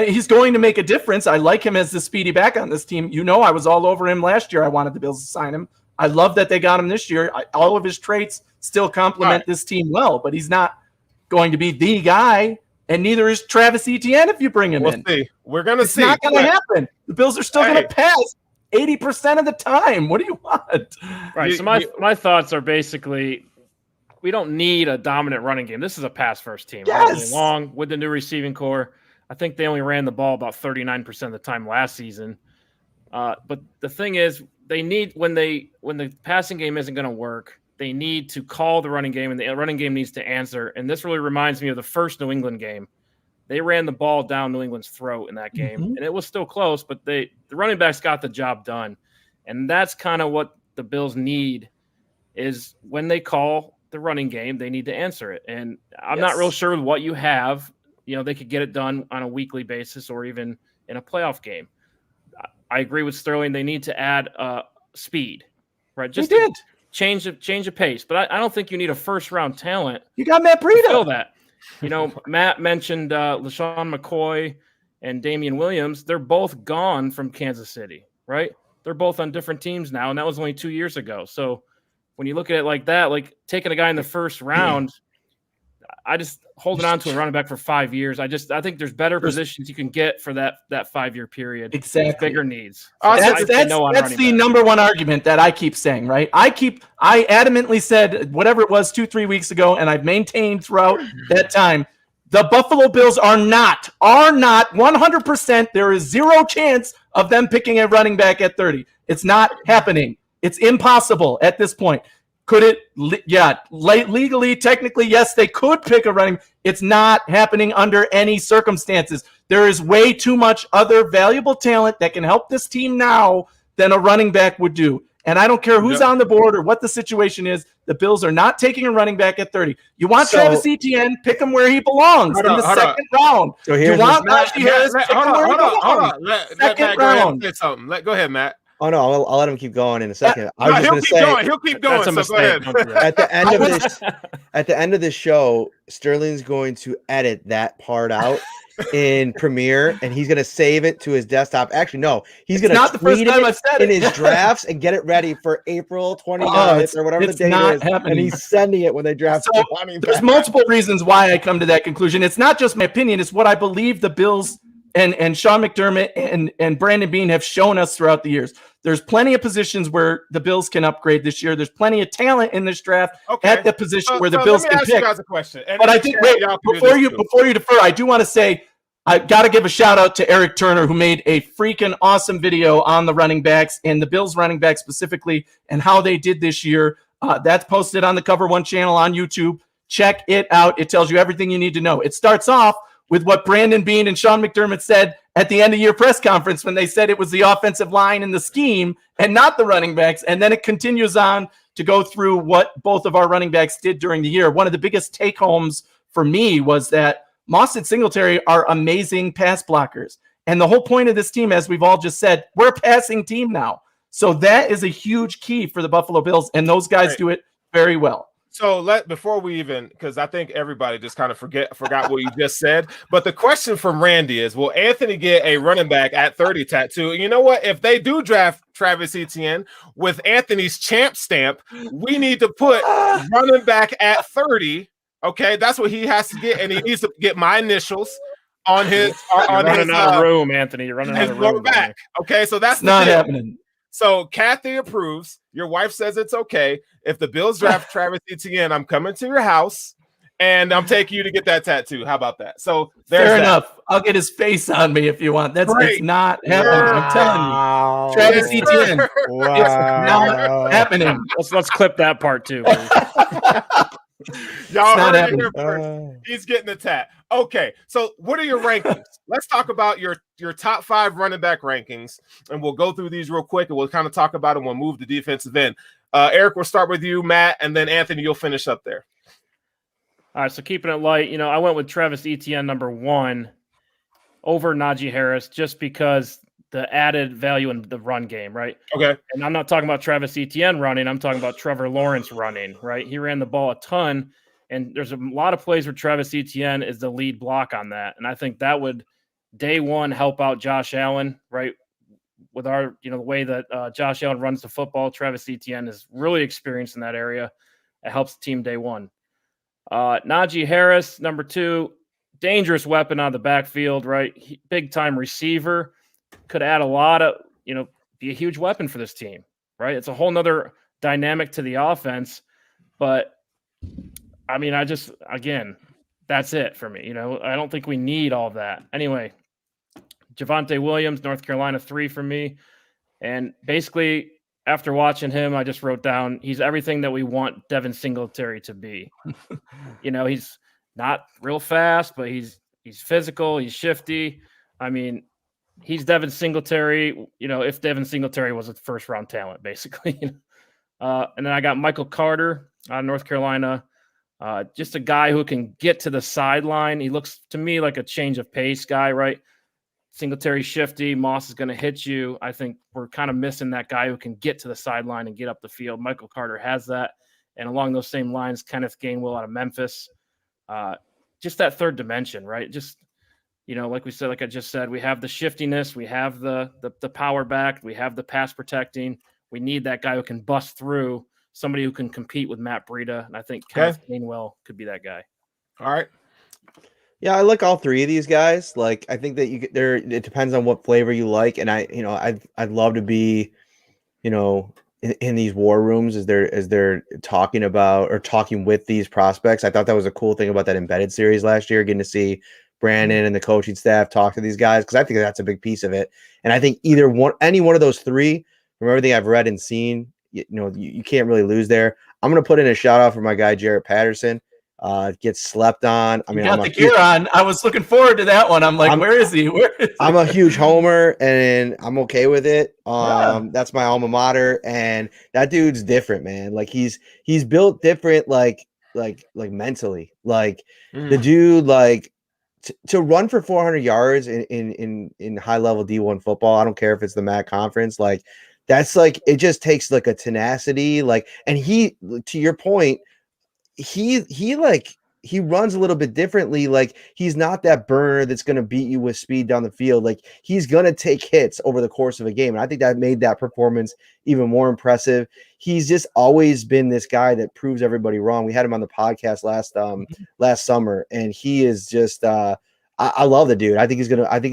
he's going to make a difference. I like him as the speedy back on this team. I was all over him last year. I wanted the Bills to sign him. I love that they got him this year. All of his traits still complement this team well, but he's not going to be the guy. And neither is Travis Etienne if you bring him in. See. We're going to see. It's not going to happen. The Bills are still going to pass 80% of the time. What do you want? Right. So my thoughts are basically we don't need a dominant running game. This is a pass-first team. Yes. Long with the new receiving core. I think they only ran the ball about 39% of the time last season. But the thing is, they need when the passing game isn't going to work, they need to call the running game, and the running game needs to answer. And this really reminds me of the first New England game. They ran the ball down New England's throat in that game, and it was still close, but the running backs got the job done. And that's kind of what the Bills need is when they call the running game, they need to answer it. And I'm not real sure what you have. They could get it done on a weekly basis or even in a playoff game. I agree with Sterling. They need to add speed, right? Just change the pace. But I don't think you need a first-round talent. You got Matt Parrino. Feel that. Matt mentioned LaShawn McCoy and Damian Williams. They're both gone from Kansas City, right? They're both on different teams now, and that was only 2 years ago. So when you look at it like that, like taking a guy in the first round, I just holding on to a running back for 5 years. I think there's better positions you can get for that 5-year period. Exactly. Bigger needs. So that's the number one argument that I keep saying, right? I adamantly said whatever it was 2-3 weeks ago, and I've maintained throughout that time. The Buffalo Bills are not 100%. There is zero chance of them picking a running back at 30. It's not happening. It's impossible at this point. Could it? Yeah, legally, technically, yes, they could pick a running. It's not happening under any circumstances. There is way too much other valuable talent that can help this team now than a running back would do. And I don't care who's on the board or what the situation is. The Bills are not taking a running back at 30. You want Travis Etienne, pick him where he belongs in the second round. So you want Najee Harris, pick him where he belongs. Second round. Go ahead, Matt. Oh no, I'll let him keep going in a second. He'll keep going. That's so go ahead. At the end of this show, Sterling's going to edit that part out in Premiere, and he's going to save it to his desktop. Actually, no, he's going to tweet it in his drafts and get it ready for April 29th or whatever the date is. And he's sending it when they draft. So there's multiple reasons why I come to that conclusion. It's not just my opinion; it's what I believe the Bills and Sean McDermott and Brandon Beane have shown us throughout the years. There's plenty of positions where the Bills can upgrade this year. There's plenty of talent in this draft at the position where the Bills can pick. Let me ask you guys a question. But I think before you defer, I do want to say I got to give a shout out to Eric Turner, who made a freaking awesome video on the running backs and the Bills running backs specifically and how they did this year. That's posted on the Cover One channel on YouTube. Check it out. It tells you everything you need to know. It starts off with what Brandon Beane and Sean McDermott said at the end of year press conference when they said it was the offensive line and the scheme and not the running backs. And then it continues on to go through what both of our running backs did during the year. One of the biggest take-homes for me was that Moss and Singletary are amazing pass blockers. And the whole point of this team, as we've all just said, we're a passing team now. So that is a huge key for the Buffalo Bills, and those guys do it very well. So before we even, because I think everybody just kind of forgot what you just said. But the question from Randy is, will Anthony get a running back at 30 tattoo? And you know what? If they do draft Travis Etienne with Anthony's champ stamp, we need to put running back at 30. Okay, that's what he has to get, and he needs to get my initials on his. Running out of room, Anthony. You're running out of room. Back. Okay, so that's not happening. So Kathy approves. Your wife says it's okay. If the Bills draft Travis Etienne, I'm coming to your house and I'm taking you to get that tattoo. How about that? So fair enough. I'll get his face on me if you want. It's not happening. I'm telling you. Travis Etienne. Wow. It's not happening. Let's clip that part too. Y'all heard it here first. He's getting the tat. Okay, so what are your rankings? Let's talk about your top 5 running back rankings, and we'll go through these real quick, and we'll kind of talk about them. We'll move the defensive end. Eric, we'll start with you, Matt, and then Anthony, you'll finish up there. All right, so keeping it light, I went with Travis Etienne number 1 over Najee Harris just because the added value in the run game, right? Okay. And I'm not talking about Travis Etienne running. I'm talking about Trevor Lawrence running, right? He ran the ball a ton, and there's a lot of plays where Travis Etienne is the lead block on that. And I think that would, day one, help out Josh Allen, right? With our, the way that Josh Allen runs the football, Travis Etienne is really experienced in that area. It helps the team day one. Najee Harris, number 2, dangerous weapon on the backfield, right? Big-time receiver. Could add a lot of, be a huge weapon for this team, right? It's a whole nother dynamic to the offense. But, again, that's it for me. I don't think we need all of that. Anyway, Javonte Williams, North Carolina, 3 for me. And basically, after watching him, I just wrote down he's everything that we want Devin Singletary to be. He's not real fast, but he's physical, he's shifty. He's Devin Singletary, if Devin Singletary was a first-round talent, basically. And then I got Michael Carter out of North Carolina, just a guy who can get to the sideline. He looks to me like a change of pace guy, right? Singletary shifty, Moss is going to hit you. I think we're kind of missing that guy who can get to the sideline and get up the field. Michael Carter has that. And along those same lines, Kenneth Gainwell out of Memphis. Just that third dimension, right? Just like I just said, we have the shiftiness, we have the power back, we have the pass protecting. We need that guy who can bust through, somebody who can compete with Matt Breida, and I think Kenneth Gainwell could be that guy. All right. Yeah, I like all 3 of these guys. Like, I think that it depends on what flavor you like, and I'd love to be, in these war rooms as they're talking about or talking with these prospects. I thought that was a cool thing about that embedded series last year, getting to see Brandon and the coaching staff talk to these guys, because I think that's a big piece of it. And I think any one of those 3, from everything I've read and seen, you can't really lose there. I'm going to put in a shout out for my guy Jarrett Patterson. Gets slept on. I mean, I'm the gear on. I was looking forward to that one. I'm like, where is he? I'm a huge homer, and I'm okay with it. That's my alma mater, and that dude's different, man. Like he's built different, like mentally. Like the dude, like to run for 400 yards in high level D1 football. I don't care if it's the MAC conference. Like that's like it just takes like a tenacity. Like, and he, to your point, he runs a little bit differently. Like he's not that burner that's going to beat you with speed down the field. Like he's going to take hits over the course of a game. And I think that made that performance even more impressive. He's just always been this guy that proves everybody wrong. We had him on the podcast last summer, and he is just I love the dude. I think he's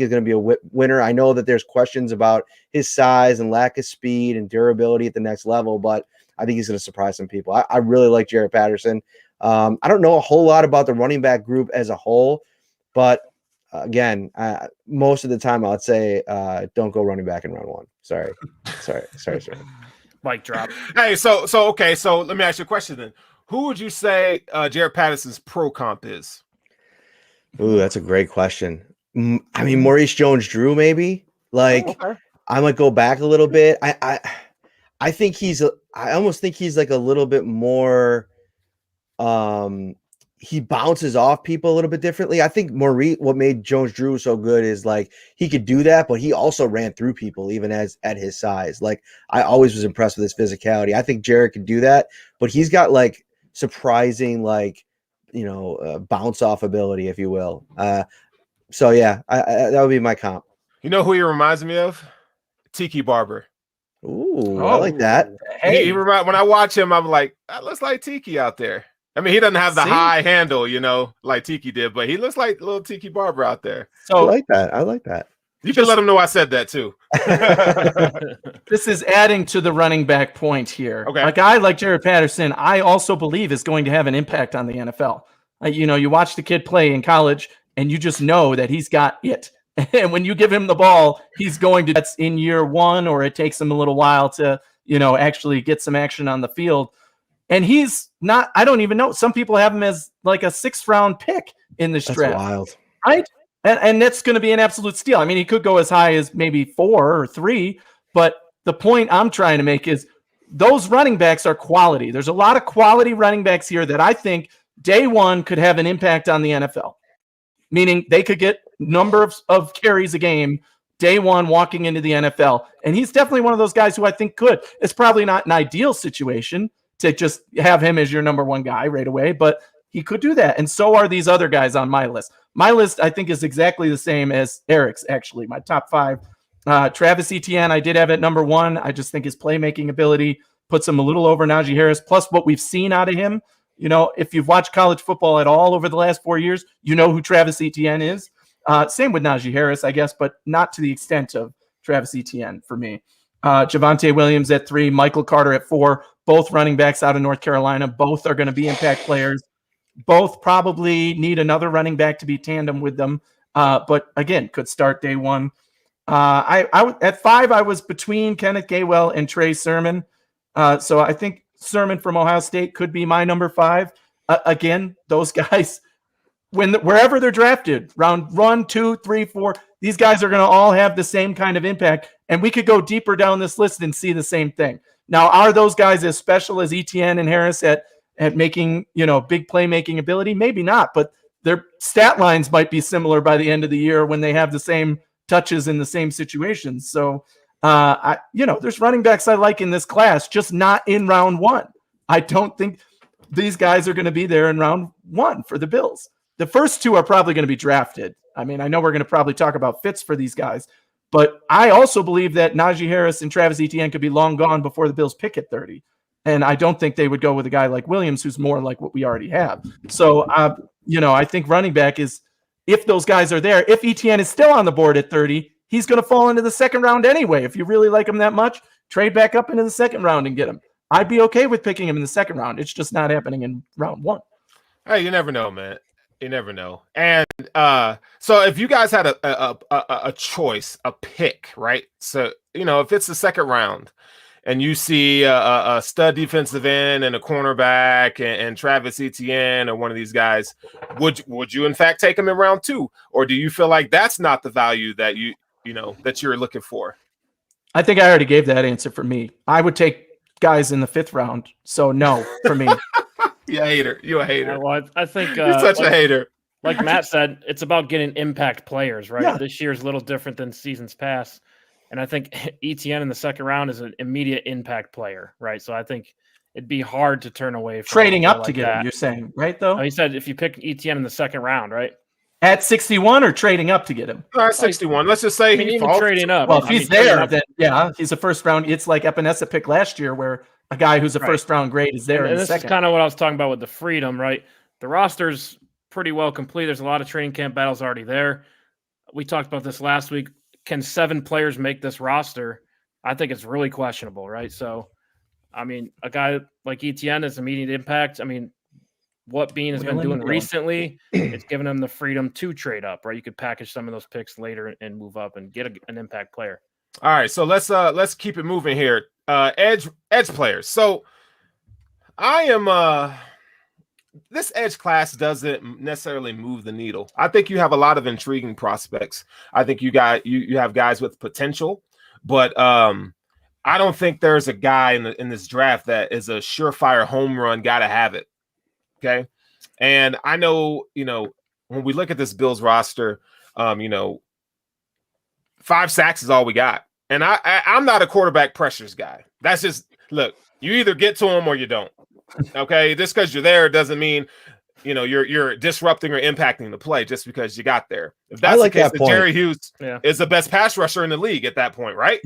gonna be a winner. I know that there's questions about his size and lack of speed and durability at the next level, but I think he's going to surprise some people. I really like Jaret Patterson. I don't know a whole lot about the running back group as a whole, but again, most of the time I'd say don't go running back in round one. Sorry. Mic drop. Hey, so okay, so let me ask you a question then. Who would you say Jaret Patterson's pro comp is? Ooh, that's a great question. I mean, Maurice Jones-Drew, maybe. Like, I might go back a little bit. I think I almost think he's like a little bit more. He bounces off people a little bit differently. I think Maurice, what made Jones-Drew so good is like he could do that, but he also ran through people even at his size. Like I always was impressed with his physicality. I think Jaret could do that, but he's got like surprising like bounce off ability, if you will. So yeah, that would be my comp. You know who he reminds me of? Tiki Barber. Ooh, I like that. Hey, when I watch him, I'm like, that looks like Tiki out there. I mean, he doesn't have the high handle, like Tiki did, but he looks like little Tiki Barber out there. So I like that. You can let him know I said that too. This is adding to the running back point here. Okay. A guy like Jaret Patterson, I also believe is going to have an impact on the NFL. You watch the kid play in college, and you just know that he's got it. And when you give him the ball, he's going to. That's in year one, or it takes him a little while to, actually get some action on the field. And he's not. I don't even know. Some people have him as like a 6th round pick in this draft. That's wild, right? And that's going to be an absolute steal. I mean, he could go as high as maybe 4 or 3, but the point I'm trying to make is those running backs are quality. There's a lot of quality running backs here that I think day one could have an impact on the NFL, meaning they could get number of carries a game day one walking into the NFL. And he's definitely one of those guys who I think could. It's probably not an ideal situation to just have him as your number one guy right away, but he could do that. And so are these other guys on my list. My list, I think, is exactly the same as Eric's, actually. My top 5. Travis Etienne, I did have at number 1. I just think his playmaking ability puts him a little over Najee Harris, plus what we've seen out of him. If you've watched college football at all over the last 4 years, you know who Travis Etienne is. Same with Najee Harris, I guess, but not to the extent of Travis Etienne for me. Javonte Williams at 3, Michael Carter at 4, both running backs out of North Carolina. Both are going to be impact players. Both probably need another running back to be tandem with them, but again, could start day one. I at 5, I was between Kenneth Gainwell and Trey Sermon. So I think Sermon from Ohio State could be my number 5. Again, those guys, wherever they're drafted, round 1, 2, 3, 4, these guys are going to all have the same kind of impact. And we could go deeper down this list and see the same thing. Now, are those guys as special as Etienne and Harris at making, big playmaking ability? Maybe not, but their stat lines might be similar by the end of the year when they have the same touches in the same situations. So, there's running backs I like in this class, just not in round 1. I don't think these guys are going to be there in round 1 for the Bills. The first 2 are probably going to be drafted. I mean, I know we're going to probably talk about fits for these guys, but I also believe that Najee Harris and Travis Etienne could be long gone before the Bills pick at 30. And I don't think they would go with a guy like Williams, who's more like what we already have. So, I think running back is, if those guys are there, if Etienne is still on the board at 30, he's going to fall into the 2nd round anyway. If you really like him that much, trade back up into the 2nd round and get him. I'd be okay with picking him in the 2nd round. It's just not happening in round 1. Hey, you never know, man. You never know. And so if you guys had a choice, a pick, right? So, if it's the 2nd round and you see a stud defensive end and a cornerback and Travis Etienne or one of these guys, would you in fact take him in round 2, or do you feel like that's not the value that that you're looking for? I think I already gave that answer for me. I would take guys in the 5th round. So no, for me. You a hater. You a hater. Well, I think you're such a hater. Like Matt said, it's about getting impact players, right? Yeah. This year is a little different than seasons past. And I think ETN in the 2nd round is an immediate impact player, right? So I think it'd be hard to turn away from trading up like to get that. him, you're saying, right, though? He said if you pick ETN in the 2nd round, right? At 61 or trading up to get him? 61. Let's just say even trading up. Well, if he's there, then yeah, he's a 1st round. It's like Epinesa pick last year where a guy who's a 1st round grade is there. And this 2nd. is kind of what I was talking about with the freedom, right? The roster's pretty well complete. There's a lot of training camp battles already there. We talked about this last week. Can 7 players make this roster? I think it's really questionable, right? So, I mean, a guy like ETN is immediate impact. I mean, what Bean has been doing recently, it's given him the freedom to trade up, right? You could package some of those picks later and move up and get an impact player. All right, so let's keep it moving here. Edge players. So I am this edge class doesn't necessarily move the needle. I think you have a lot of intriguing prospects. I think you have guys with potential, but I don't think there's a guy in this draft that is a surefire home run, gotta have it. Okay. And I know, when we look at this Bills roster, 5 sacks is all we got. And I'm not a quarterback pressures guy. That's just, look, you either get to them or you don't. Okay. Just because you're there doesn't mean, you're disrupting or impacting the play just because you got there. If that's like the case, that point. Jerry Hughes is the best pass rusher in the league at that point, right?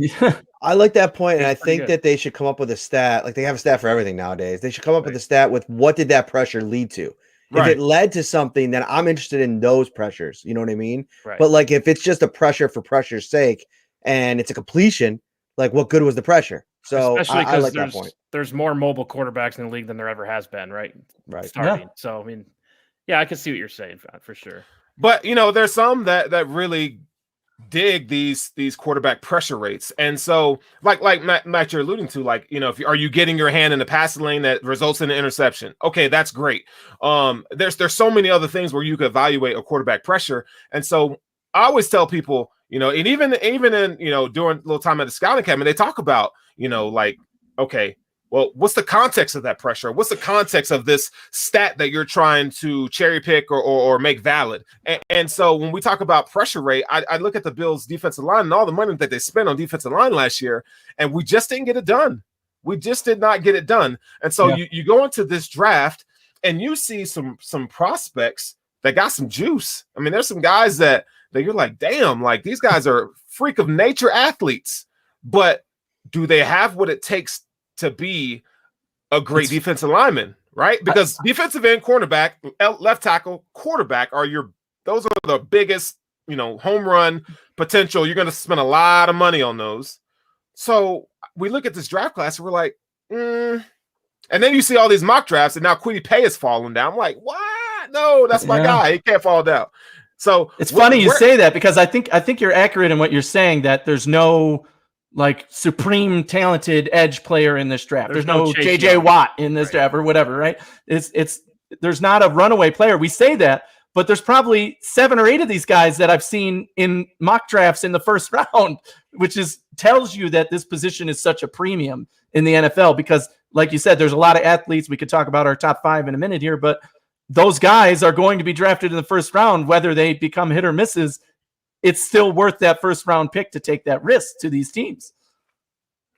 I like that point, and I think that they should come up with a stat. Like, they have a stat for everything nowadays. They should come up with a stat with what did that pressure lead to. If it led to something, then I'm interested in those pressures. You know what I mean? Right. But like, if it's just a pressure for pressure's sake and it's a completion, like, what good was the pressure? So I like that point. There's more mobile quarterbacks in the league than there ever has been, right? Right. Starting. Yeah. So, I mean, yeah, I can see what you're saying for sure. But, there's some that really dig these quarterback pressure rates. And so like Matt, you're alluding to, like, are you getting your hand in the passing lane that results in an interception? Okay, that's great. There's so many other things where you could evaluate a quarterback pressure. And so I always tell people, and even in, during a little time at the scouting academy, they talk about, like, okay, well, what's the context of that pressure? What's the context of this stat that you're trying to cherry pick or make valid? And so when we talk about pressure rate, I look at the Bills' defensive line and all the money that they spent on defensive line last year, and we just didn't get it done. We just did not get it done. And so you go into this draft and you see some prospects that got some juice. I mean, there's some guys that you're like, damn, like, these guys are freak of nature athletes, but do they have what it takes to be a great defensive lineman, right? Because defensive end, cornerback, left tackle, quarterback those are the biggest, home run potential. You're going to spend a lot of money on those. So we look at this draft class and we're like, and then you see all these mock drafts and now Kwity Paye has fallen down. I'm like, what? No, that's my guy. He can't fall down. So it's funny you say that, because I think you're accurate in what you're saying, that there's no like supreme talented edge player in this draft. There's no JJ Watt in this draft or whatever, right? There's not a runaway player. We say that, but there's probably 7 or 8 of these guys that I've seen in mock drafts in the 1st round, which tells you that this position is such a premium in the NFL, because like you said, there's a lot of athletes. We could talk about our top 5 in a minute here, but those guys are going to be drafted in the 1st round, whether they become hit or misses. It's still worth that 1st round pick to take that risk to these teams.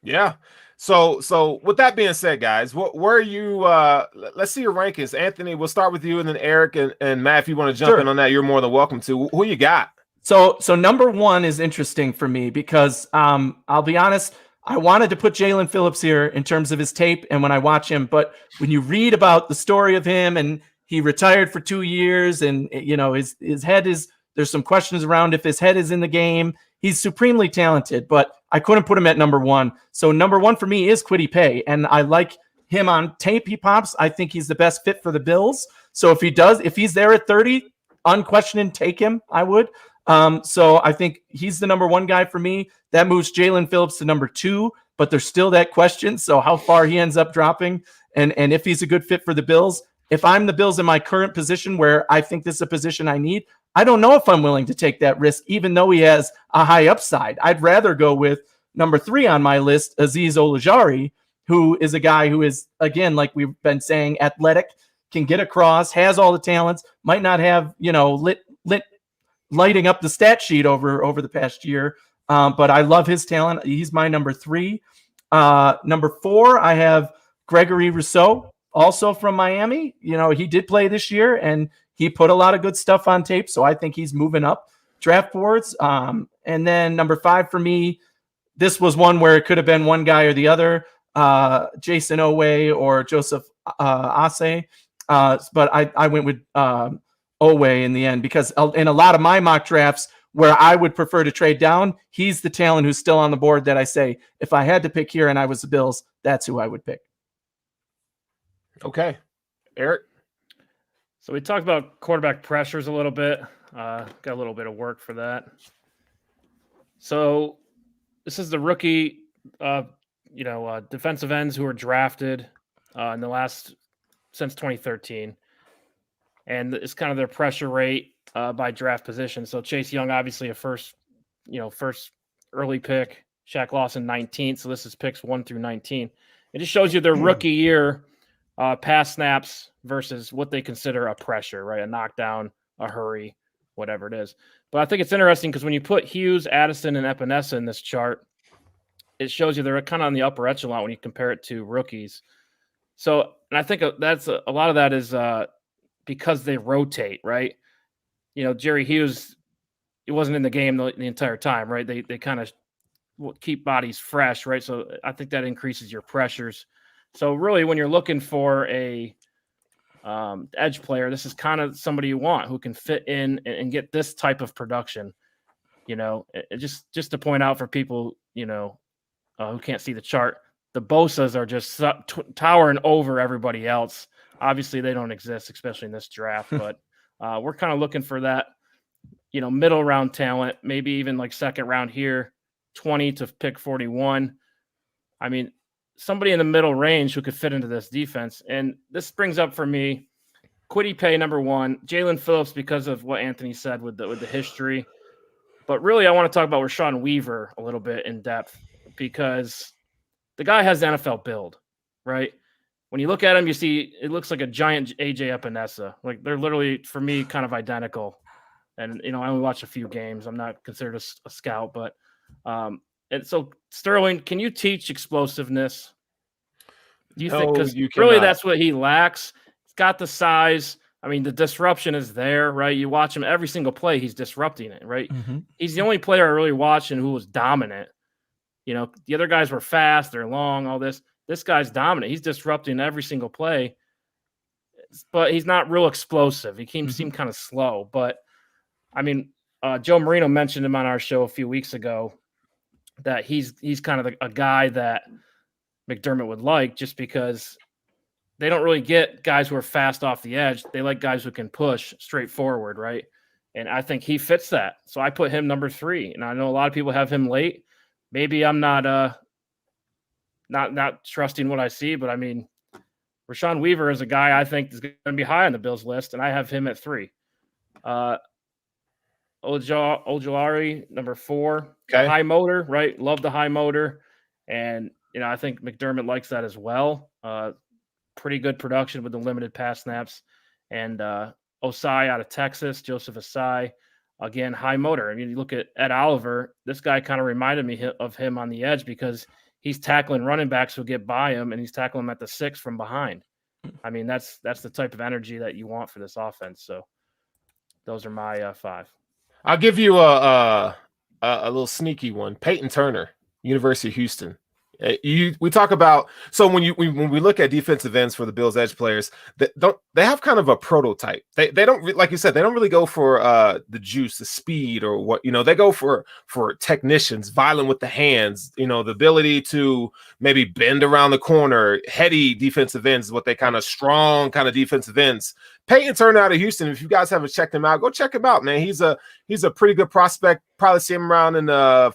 Yeah. So with that being said, guys, where are you? Let's see your rankings. Anthony, we'll start with you, and then Eric and Matt, if you want to jump in on that, you're more than welcome to. Who you got? So number 1 is interesting for me because I'll be honest, I wanted to put Jalen Phillips here in terms of his tape and when I watch him, but when you read about the story of him, and he retired for 2 years, and his head is, there's some questions around if his head is in the game. He's supremely talented, but I couldn't put him at number 1. So number 1 for me is Kwity Paye, and I like him on tape. He pops. I think he's the best fit for the Bills. So if he's there at 30, unquestioned, take him. I would. So I think he's the number 1 guy for me. That moves Jalen Phillips to number 2, but there's still that question. So how far he ends up dropping and if he's a good fit for the Bills. If I'm the Bills in my current position where I think this is a position I need, I don't know if I'm willing to take that risk, even though he has a high upside. I'd rather go with number 3 on my list, Azeez Ojulari, who is a guy who is, again, like we've been saying, athletic, can get across, has all the talents, might not have, lighting up the stat sheet over the past year. But I love his talent. He's my number 3. Number 4, I have Gregory Rousseau, also from Miami. He did play this year, and he put a lot of good stuff on tape. So I think he's moving up draft boards. And then number 5 for me, this was one where it could have been one guy or the other, Jason Owe or Joseph Ase. But I went with Owe in the end, because in a lot of my mock drafts where I would prefer to trade down, he's the talent who's still on the board that I say, if I had to pick here and I was the Bills, that's who I would pick. Okay. Eric? So we talked about quarterback pressures a little bit. Got a little bit of work for that. So this is the rookie, defensive ends who were drafted in the last since 2013. And it's kind of their pressure rate by draft position. So Chase Young, obviously a first early pick. Shaq Lawson, 19th. So this is picks 1 through 19. It just shows you their rookie year pass snaps versus what they consider a pressure, right? A knockdown, a hurry, whatever it is. But I think it's interesting because when you put Hughes, Addison, and Epinesa in this chart, it shows you they're kind of on the upper echelon when you compare it to rookies. So, and I think that's a lot of that is because they rotate, right? Jerry Hughes, he wasn't in the game the entire time, right? They kind of keep bodies fresh, right? So I think that increases your pressures. So really, when you're looking for a edge player, this is kind of somebody you want who can fit in and get this type of production. Just to point out for people, who can't see the chart, the Bosas are just towering over everybody else. Obviously, they don't exist, especially in this draft. But we're kind of looking for that, middle round talent, maybe even like second round here, 20 to pick 41. I mean, somebody in the middle range who could fit into this defense. And this brings up for me Kwity Paye, number 1, Jalen Phillips, because of what Anthony said with the history. But really, I want to talk about Rashawn Weaver a little bit in depth, because the guy has the NFL build, right? When you look at him, you see it looks like a giant AJ Epinesa. Like, they're literally, for me, kind of identical. And, I only watch a few games. I'm not considered a scout, but and so, Sterling, can you teach explosiveness? Do you think? Because really, that's what he lacks. He's got the size. I mean, the disruption is there, right? You watch him every single play; he's disrupting it, right? Mm-hmm. He's the only player I really watched and who was dominant. The other guys were fast, they're long, all this. This guy's dominant. He's disrupting every single play, but he's not real explosive. He seemed kind of slow. But I mean, Joe Marino mentioned him on our show a few weeks ago, that he's kind of a guy that McDermott would like, just because they don't really get guys who are fast off the edge. They like guys who can push straight forward, right? And I think he fits that. So I put him number 3. And I know a lot of people have him late. Maybe I'm not trusting what I see, but I mean, Rashawn Weaver is a guy I think is going to be high on the Bills list, and I have him at 3. Ojulari, number 4. Okay. High motor, right? Love the high motor. And, I think McDermott likes that as well. Pretty good production with the limited pass snaps. And Osai out of Texas, Joseph Osai, again, high motor. I mean, you look at Ed Oliver, this guy kind of reminded me of him on the edge, because he's tackling running backs who get by him, and he's tackling them at the 6 from behind. I mean, that's the type of energy that you want for this offense. So those are my 5. I'll give you a little sneaky one. Peyton Turner, University of Houston. We talk about, so when we look at defensive ends for the Bills edge players, they have kind of a prototype. They don't, like you said, they don't really go for the juice, the speed, or what, they go for technicians, violent with the hands, the ability to maybe bend around the corner. Heady defensive ends is what they kind of strong kind of defensive ends. Peyton turned out of Houston. If you guys haven't checked him out, go check him out, man. He's a pretty good prospect. Probably see him around in the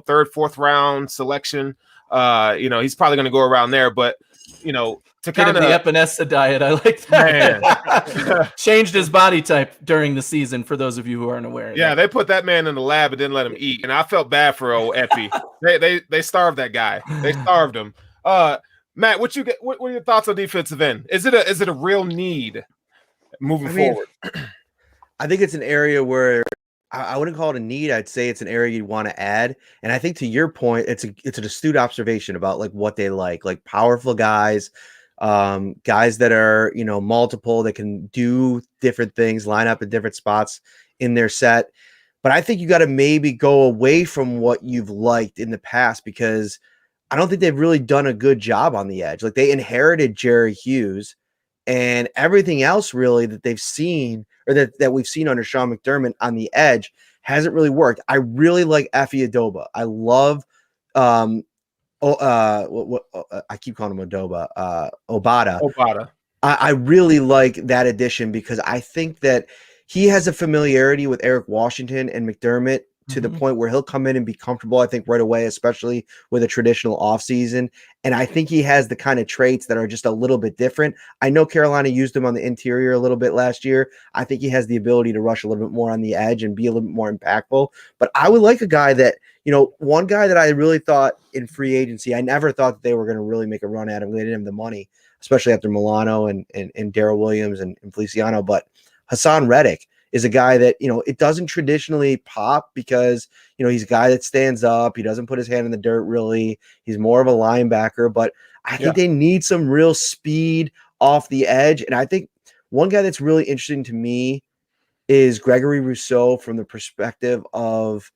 third, fourth round selection. He's probably going to go around there, but to kind of the Epinesa diet. I like that. Changed his body type during the season. For those of you who aren't aware, they put that man in the lab and didn't let him eat, and I felt bad for old Epi. they starved that guy. They starved him. Matt, what are your thoughts on defensive end? Is it a real need moving forward? I think it's an area where I wouldn't call it a need. I'd say it's an area you want to add. And I think to your point, it's an astute observation about like what they like powerful guys, guys that are, multiple, that can do different things, line up in different spots in their set. But I think you got to maybe go away from what you've liked in the past, because I don't think they've really done a good job on the edge. Like, they inherited Jerry Hughes, and everything else really that they've seen, or that we've seen under Sean McDermott on the edge, hasn't really worked. I really like Efe Adoba. I love I keep calling him Obada. Obada. I really like that addition, because I think that he has a familiarity with Eric Washington and McDermott to the point where he'll come in and be comfortable, I think, right away, especially with a traditional offseason. And I think he has the kind of traits that are just a little bit different. I know Carolina used him on the interior a little bit last year. I think he has the ability to rush a little bit more on the edge and be a little bit more impactful. But I would like a guy that, one guy that I really thought in free agency, I never thought that they were going to really make a run at him. They didn't have the money, especially after Milano and Darrell Williams and Feliciano. But Hassan Reddick is a guy that, it doesn't traditionally pop, because, he's a guy that stands up. He doesn't put his hand in the dirt, really. He's more of a linebacker, but I think they need some real speed off the edge. And I think one guy that's really interesting to me is Gregory Rousseau, from the perspective of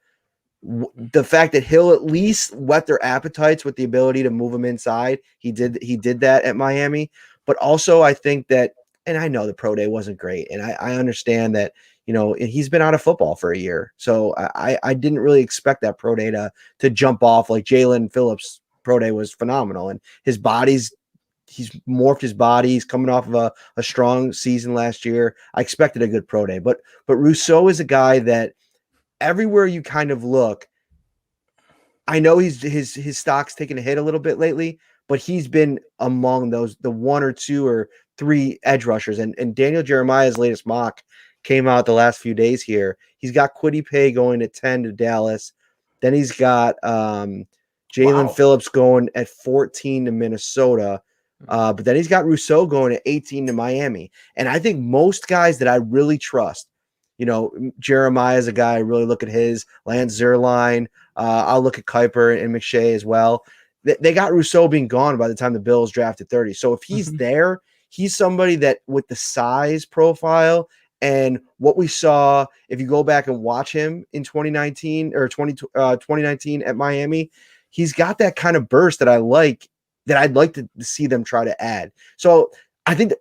the fact that he'll at least whet their appetites with the ability to move them inside. He did that at Miami, but also I think that, and I know the pro day wasn't great, and I understand that, he's been out of football for a year. So I didn't really expect that pro day to jump off. Like Jalen Phillips' pro day was phenomenal, and he's morphed his body. He's coming off of a strong season last year. I expected a good pro day, but Rousseau is a guy that everywhere you kind of look, I know his stock's taken a hit a little bit lately, but he's been among the 1 or 2 or 3 edge rushers. And Daniel Jeremiah's latest mock came out the last few days here. He's got Kwity Paye going at 10 to Dallas. Then he's got Jalen Phillips going at 14 to Minnesota. But then he's got Rousseau going at 18 to Miami. And I think most guys that I really trust, Jeremiah is a guy I really look at his, Lance Zierlein. I'll look at Kaiir and McShay as well. They got Rousseau being gone by the time the Bills drafted 30. So if he's there, he's somebody that, with the size profile and what we saw, if you go back and watch him in 2019 at Miami, he's got that kind of burst that I'd like to see them try to add. So I think that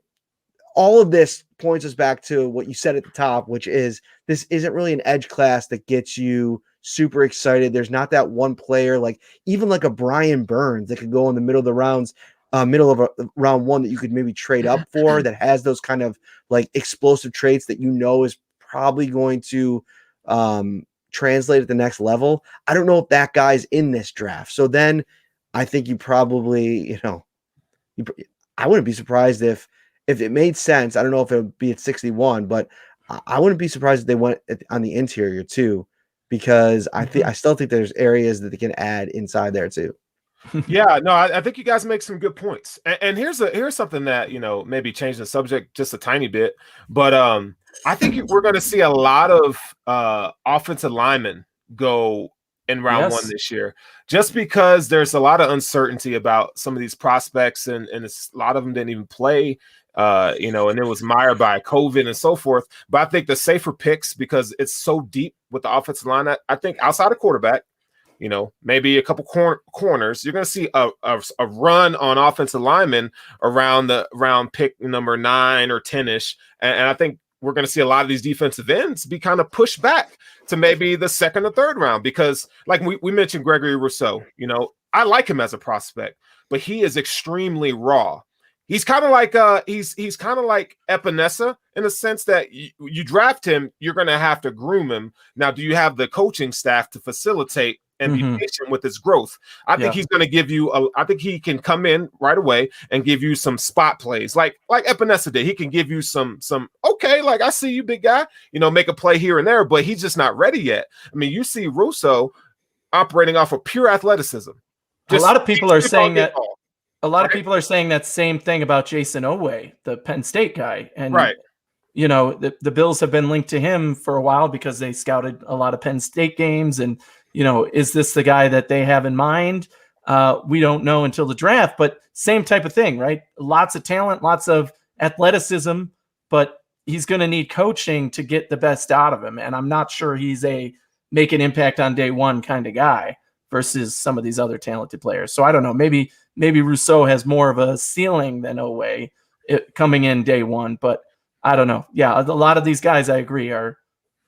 all of this points us back to what you said at the top, which is this isn't really an edge class that gets you super excited. There's not that one player, like even like a Brian Burns, that could go in the middle of the rounds, middle of round 1, that you could maybe trade up for, that has those kind of like explosive traits that is probably going to translate at the next level. I don't know if that guy's in this draft. So then I think you probably, I wouldn't be surprised if it made sense. I don't know if it would be at 61, but I wouldn't be surprised if they went on the interior too, because I still think there's areas that they can add inside there too. Yeah, no, I think you guys make some good points. And here's something that, maybe change the subject just a tiny bit, but I think we're going to see a lot of offensive linemen go in round 1 this year, just because there's a lot of uncertainty about some of these prospects, and a lot of them didn't even play, and it was mired by COVID and so forth. But I think the safer picks, because it's so deep with the offensive line, I think outside of quarterback, maybe a couple corners. You're going to see a run on offensive linemen around pick number 9 or 10-ish. And I think we're going to see a lot of these defensive ends be kind of pushed back to maybe the 2nd or 3rd round, because like we mentioned Gregory Rousseau, I like him as a prospect, but he is extremely raw. He's kind of like he's kind of like Epinesa in the sense that you draft him, you're going to have to groom him. Now, do you have the coaching staff to facilitate and be patient with his growth? I think he's going to give you I think he can come in right away and give you some spot plays like Epinesa did. He can give you some okay, like, I see you, big guy, make a play here and there, but he's just not ready yet. I mean, you see Russo operating off of pure athleticism. A lot of people are saying that. A lot of people are saying that same thing about Jason Oweh, the Penn State guy. And, the Bills have been linked to him for a while because they scouted a lot of Penn State games. And, is this the guy that they have in mind? We don't know until the draft, but same type of thing, right? Lots of talent, lots of athleticism, but he's going to need coaching to get the best out of him. And I'm not sure he's a make an impact on day one kind of guy versus some of these other talented players. So I don't know, maybe Rousseau has more of a ceiling than Oweh coming in day one, but I don't know. Yeah, a lot of these guys, I agree,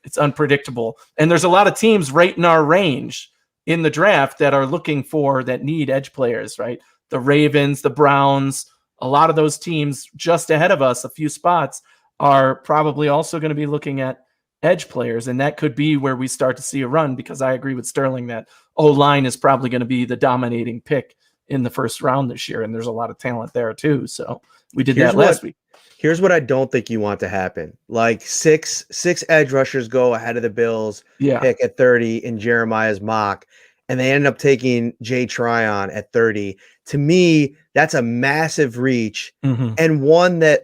it's unpredictable. And there's a lot of teams right in our range in the draft that need edge players, right? The Ravens, the Browns, a lot of those teams just ahead of us, a few spots, are probably also going to be looking at edge players, and that could be where we start to see a run, because I agree with Sterling that O-line is probably going to be the dominating pick in the 1st round this year, and there's a lot of talent there too. So we did that last week. Here's what I don't think you want to happen. Like six edge rushers go ahead of the Bills pick at 30 in Jeremiah's mock, and they end up taking Jay Tryon at 30. To me, that's a massive reach, and one that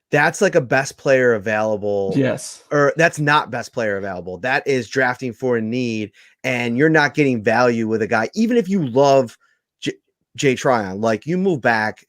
that's like a best player available. Yes. Or that's not best player available. That is drafting for a need, and you're not getting value with a guy. Even if you love Jay Tryon, you move back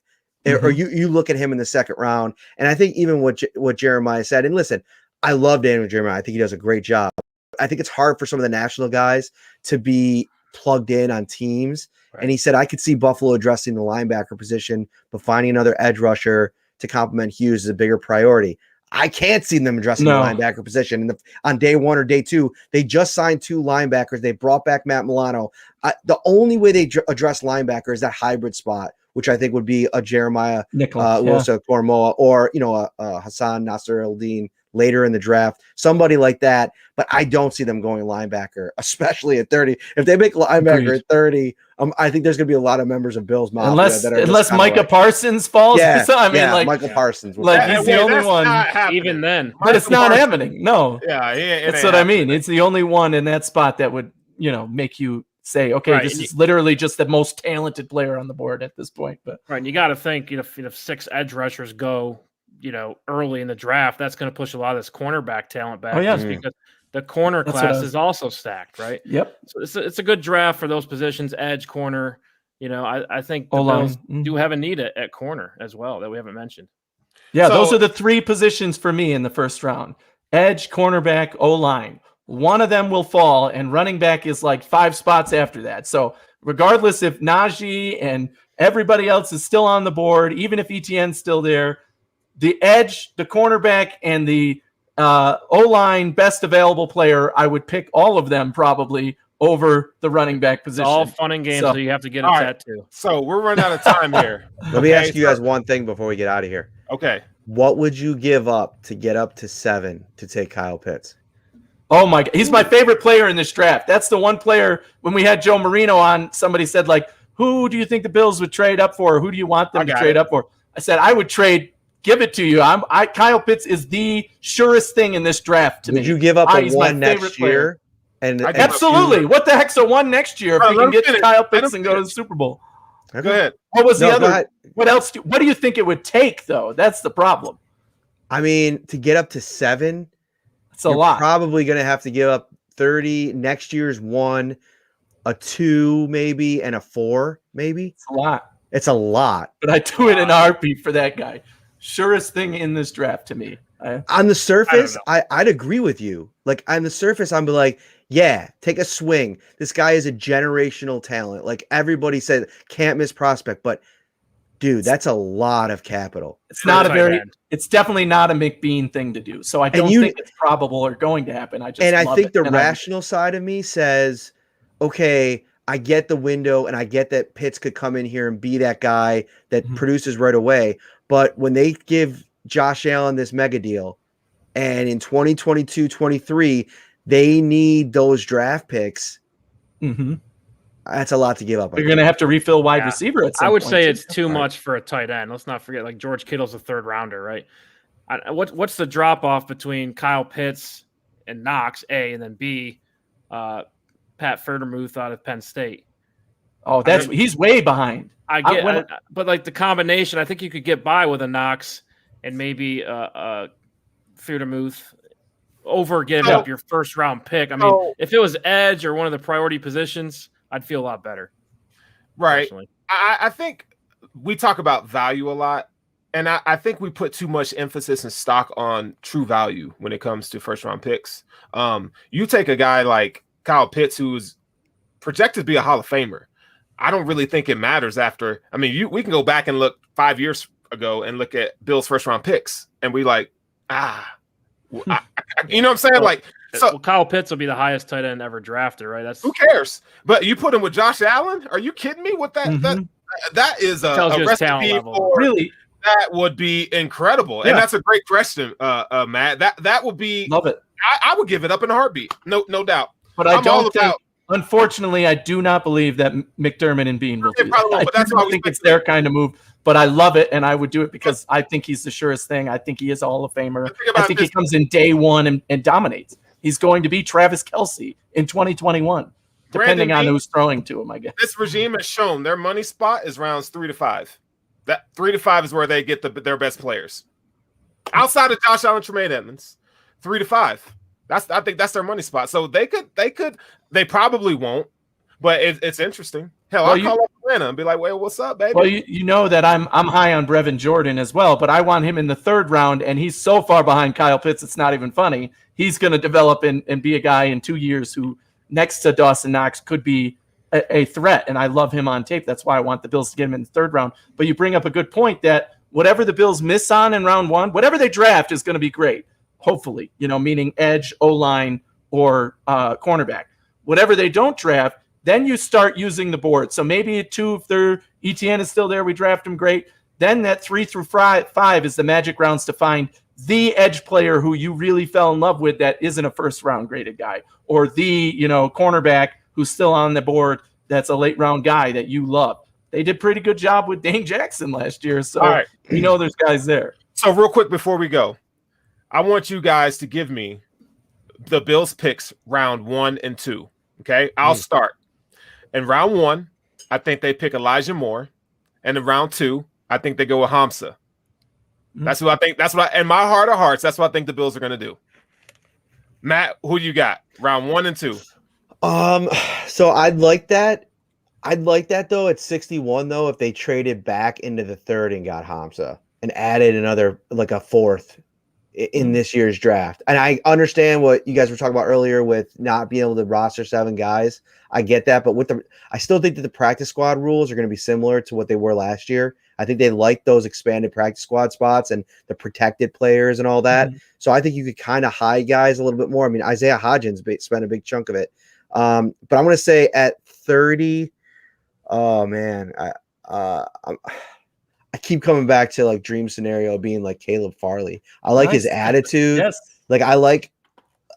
or you look at him in the 2nd round. And I think even what Jeremiah said, and listen, I love Daniel Jeremiah. I think he does a great job. I think it's hard for some of the national guys to be plugged in on teams. Right. And he said, I could see Buffalo addressing the linebacker position, but finding another edge rusher to complement Hughes is a bigger priority. I can't see them addressing the linebacker position. On day 1 or day 2, they just signed 2 linebackers. They brought back Matt Milano. The only way they address linebacker is that hybrid spot, which I think would be a Jeremiah Wilson Cormoa, or a Hassan Nasser Eldin later in the draft, somebody like that. But I don't see them going linebacker, especially at 30. If they make linebacker at 30, I think there's going to be a lot of members of Bill's Mafia unless Micah Parsons falls. Michael Parsons. He's the only one. Even then, but it's not happening. No. Yeah, that's what I mean. It's the only one in that spot that would make you say, okay, this is literally just the most talented player on the board at this point. But right, and you got to think, if 6 edge rushers go, early in the draft, that's going to push a lot of this cornerback talent back. Because the corner class is also stacked, right? Yep. So it's a good draft for those positions, edge, corner. I think the Bills do have a need at corner as well that we haven't mentioned. Yeah, those are the 3 positions for me in the 1st round: edge, cornerback, O-line. One of them will fall, and running back is 5 spots after that. So regardless if Najee and everybody else is still on the board, even if ETN's still there, the edge, the cornerback, and the O-line best available player, I would pick all of them probably over the running back position. It's all fun and games, so you have to get a tattoo. So we're running out of time here. Let me ask you guys one thing before we get out of here. Okay. What would you give up to get up to 7 to take Kyle Pitts? Oh my God. He's my favorite player in this draft. That's the one player, when we had Joe Marino on, somebody said, who do you think the Bills would trade up for? Who do you want them to trade up for? I said, I would give it to you. Kyle Pitts is the surest thing in this draft to me. Would you give up a 1 next year? And absolutely. What the heck's a 1 next year if we can get Kyle Pitts and go to the Super Bowl? Okay. Go ahead. What was the other? What else? What do you think it would take, though? That's the problem. I mean, to get up to 7, it's a lot. Probably going to have to give up 30. Next year's 1, a 2 maybe, and a 4 maybe. It's a lot. It's a lot. But I do it in RP for that guy. Surest thing in this draft to me. On the surface, I'd agree with you. On the surface, I'm Yeah, take a swing. This guy is a generational talent. Like everybody said, can't miss prospect, but dude, that's a lot of capital. It's definitely not a McBean thing to do. So I don't think it's probable or going to happen. I think the rational side of me says, okay, I get the window and I get that Pitts could come in here and be that guy that produces right away. But when they give Josh Allen this mega deal and in 2022, 23, they need those draft picks. That's a lot to give up. You're going to have to refill wide receiver at some point. I would say it's too much for a tight end. Let's not forget, like George Kittle's a third rounder, right? What's the drop off between Kyle Pitts and Knox, A, and then B, Pat Freiermuth out of Penn State? Oh, he's way behind. But like the combination, I think you could get by with a Knox and maybe Freiermuth over giving up your first round pick. I mean, if it was edge or one of the priority positions, I'd feel a lot better. Right. I think we talk about value a lot, and I think we put too much emphasis and stock on true value when it comes to first round picks. You take a guy like Kyle Pitts, who's projected to be a Hall of Famer. I don't really think it matters after. I mean, we can go back and look 5 years ago and look at Bill's first round picks, and we like, you know what I'm saying? Kyle Pitts will be the highest tight end ever drafted, right? That's who cares. But you put him with Josh Allen? Are you kidding me? With that that is a recipe for really. That would be incredible, and that's a great question, Matt. That would be love it. I would give it up in a heartbeat, no doubt. But I don't think. Unfortunately, I do not believe that McDermott and Bean will do that. I don't think it's their kind of move, but I love it, and I would do it because I think he's the surest thing. I think he is a Hall of Famer. I think he comes in day one and dominates. He's going to be Travis Kelce in 2021, depending on who's throwing to him, I guess. This regime has shown their money spot is rounds 3 to 5. That 3 to 5 is where they get their best players. Outside of Josh Allen, Tremaine Edmonds, 3 to 5. I think that's their money spot. So they probably won't, but it's interesting. Hell, I'll call up Atlanta and be like, "Well, what's up, baby?" Well, you know that I'm high on Brevin Jordan as well, but I want him in the third round, and he's so far behind Kyle Pitts, it's not even funny. He's going to develop and be a guy in 2 years who, next to Dawson Knox, could be a threat, and I love him on tape. That's why I want the Bills to get him in the third round. But you bring up a good point that whatever the Bills miss on in round one, whatever they draft is going to be great. Hopefully, meaning edge, O-line, or cornerback. Whatever they don't draft, then you start using the board. So maybe at 2, if their ETN is still there, we draft him, great. Then that 3 through 5 is the magic rounds to find the edge player who you really fell in love with that isn't a first round graded guy, or the cornerback who's still on the board that's a late round guy that you love. They did a pretty good job with Dane Jackson last year, so there's guys there. So real quick before we go, I want you guys to give me the Bills picks round 1 and 2. Okay, I'll start. In round 1, I think they pick Elijah Moore, and in round 2, I think they go with Hamza. That's who I think. That's what, in my heart of hearts, that's what I think the Bills are going to do. Matt, who do you got? Round 1 and 2. So I'd like that. Though at 61 though, if they traded back into the third and got Hamza and added another like a fourth in this year's draft. And I understand what you guys were talking about earlier with not being able to roster 7 guys. I get that, but I still think that the practice squad rules are going to be similar to what they were last year. I think they like those expanded practice squad spots and the protected players and all that. So I think you could kind of hide guys a little bit more. I mean, Isaiah Hodgins spent a big chunk of it. But I'm going to say at 30, oh man, I keep coming back to like dream scenario being like Caleb Farley. I like his attitude. Yes.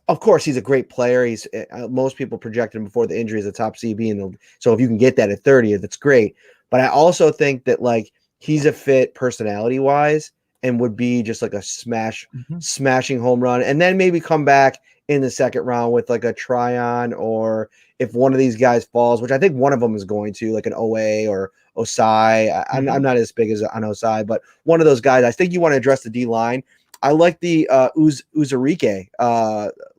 Of course, he's a great player. He's most people projected him before the injury as a top CB. So if you can get that at 30, that's great. But I also think that like he's a fit personality wise and would be just like a smashing home run. And then maybe come back in the second round with like a Tryon, or if one of these guys falls, which I think one of them is going to, like an OA or Osai. I'm not as big as on Osai, but one of those guys. I think you want to address the D line. I like the Uzarike,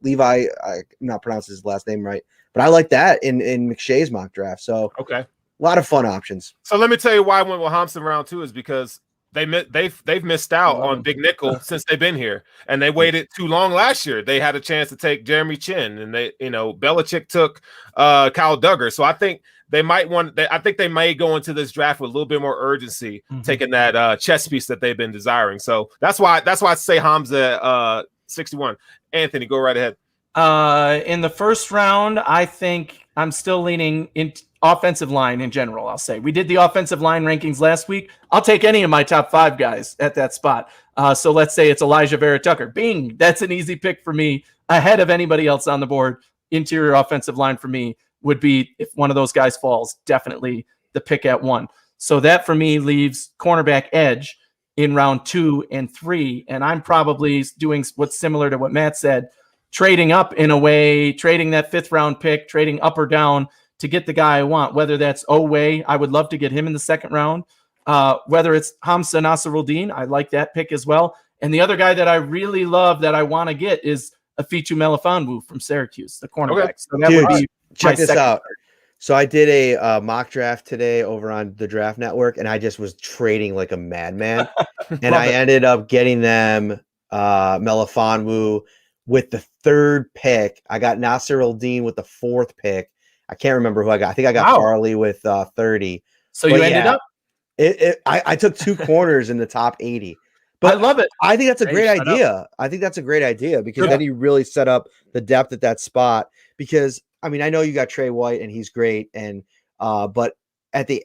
Levi. I'm not pronouncing his last name right, but I like that in McShay's mock draft. So okay, a lot of fun options. So let me tell you why I went with Hamza round 2 is because they've missed out on Big Nickel since they've been here, and they waited too long last year. They had a chance to take Jeremy Chin, and Belichick took Kyle Duggar. So I think they might I think they may go into this draft with a little bit more urgency, taking that chess piece that they've been desiring. So that's why I say Hamza 61. Anthony, go right ahead. In the first round, I think I'm still leaning in offensive line in general. I'll say we did the offensive line rankings last week. I'll take any of my top 5 guys at that spot. So let's say it's Elijah Vera-Tucker. Bing, that's an easy pick for me ahead of anybody else on the board. Interior offensive line for me would be, if one of those guys falls, definitely the pick at 1. So that for me leaves cornerback edge in round 2 and 3. And I'm probably doing what's similar to what Matt said, trading up in a way, trading that 5th round pick, trading up or down to get the guy I want, whether that's Oweh, I would love to get him in the 2nd round. Whether it's Hamza Nasruddin, I like that pick as well. And the other guy that I really love that I want to get is Afichu Melifonwu from Syracuse, the cornerback. Okay. So that would be check this out. So I did a mock draft today over on the Draft Network, and I just was trading like a madman. And I ended up getting them Melifonwu with the 3rd pick. I got Nasir Al-Din with the 4th pick. I can't remember who I got. I think I got Farley with 30. So you ended up? I took 2 corners in the top 80. But I love it. I think that's a great idea. I think that's a great idea because then you really set up the depth at that spot. Because I mean, I know you got Trey White and he's great, and but at the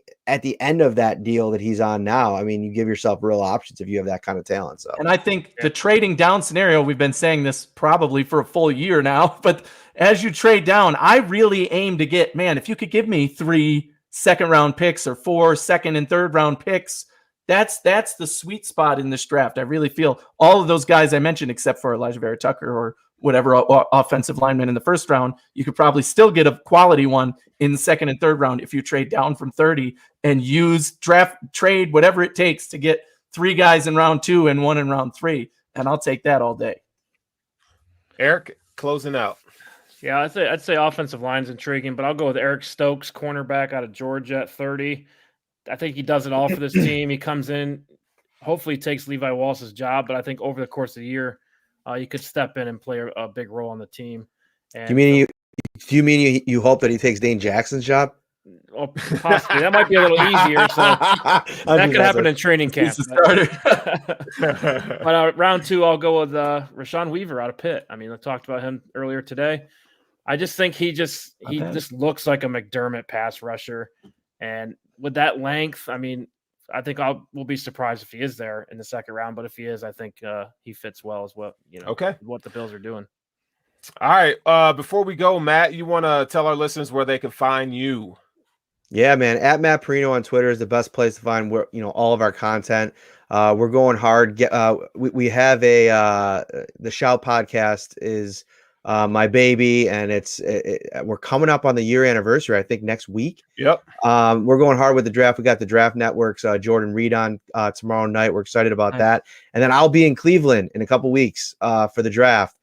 end of that deal that he's on now, I mean, you give yourself real options if you have that kind of talent. So, and I think the trading down scenario, we've been saying this probably for a full year now, but as you trade down, I really aim to get, man, if you could give me 3 second round picks or 4 second and third round picks, that's the sweet spot in this draft. I really feel all of those guys I mentioned, except for Elijah Vera-Tucker or whatever offensive lineman in the first round, you could probably still get a quality one in the 2nd and 3rd round if you trade down from 30 and trade whatever it takes to get 3 guys in round 2 and 1 in round 3. And I'll take that all day. Eric, closing out. Yeah, I'd say offensive line's intriguing, but I'll go with Eric Stokes, cornerback out of Georgia at 30. I think he does it all for this team. He comes in, hopefully takes Levi Wallace's job, but I think over the course of the year, you could step in and play a big role on the team. And, do you mean you hope that he takes Dane Jackson's job? Oh, possibly. That might be a little easier. So that could happen in training camp. But round 2, I'll go with Rashawn Weaver out of Pitt. I mean, I talked about him earlier today. I just think he just looks like a McDermott pass rusher, and with that length, I mean, I think we'll be surprised if he is there in the 2nd round. But if he is, I think he fits well as well. What the Bills are doing. All right. Before we go, Matt, you want to tell our listeners where they can find you? Yeah, man. At Matt Parrino on Twitter is the best place to find all of our content. We're going hard. We have the Shout podcast is my baby, and we're coming up on the year anniversary, I think next week. Yep. We're going hard with the draft. We got the Draft Network's Jordan Reed on tomorrow night. We're excited about that. And then I'll be in Cleveland in a couple weeks for the draft,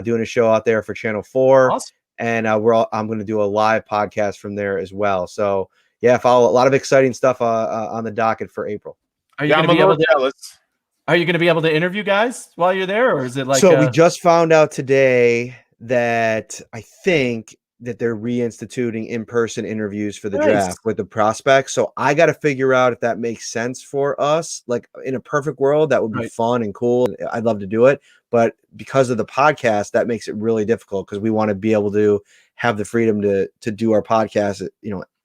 doing a show out there for Channel 4. Awesome. And I'm going to do a live podcast from there as well. So yeah, follow a lot of exciting stuff on the docket for April. Are you going to be able to interview guys while you're there, or is it like? So we just found out today that I think that they're reinstituting in-person interviews for the draft with the prospects. So I got to figure out if that makes sense for us. Like in a perfect world, that would be fun and cool. I'd love to do it. But because of the podcast, that makes it really difficult because we want to be able to have the freedom to do our podcast,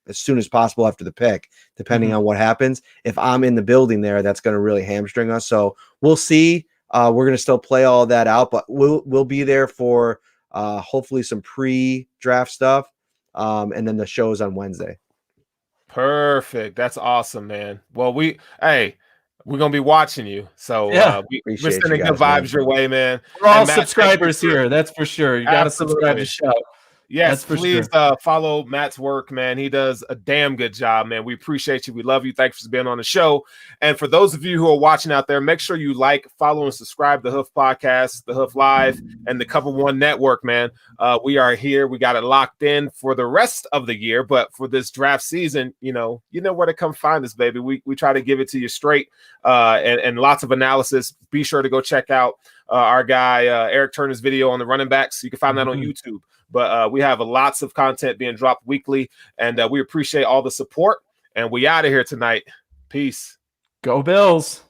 as soon as possible after the pick, depending on what happens. If I'm in the building there, that's going to really hamstring us. So we'll see. We're going to still play all that out, but we'll be there for hopefully some pre-draft stuff. And then the show's on Wednesday. Perfect. That's awesome, man. Well, we're going to be watching you. So we're sending good vibes your way, man. We're all subscribers here. That's for sure. You got to subscribe to the show. Yes, please follow Matt's work, man. He does a damn good job, man. We appreciate you. We love you. Thanks for being on the show. And for those of you who are watching out there, make sure you like, follow, and subscribe to the Hoof Podcast, the Hoof Live, and the Cover One Network, man. We are here. We got it locked in for the rest of the year, but for this draft season, you know where to come find us, baby. We try to give it to you straight and lots of analysis. Be sure to go check out our guy Eric Turner's video on the running backs. You can find that on YouTube. But we have lots of content being dropped weekly, and we appreciate all the support. And we out of here tonight. Peace. Go Bills.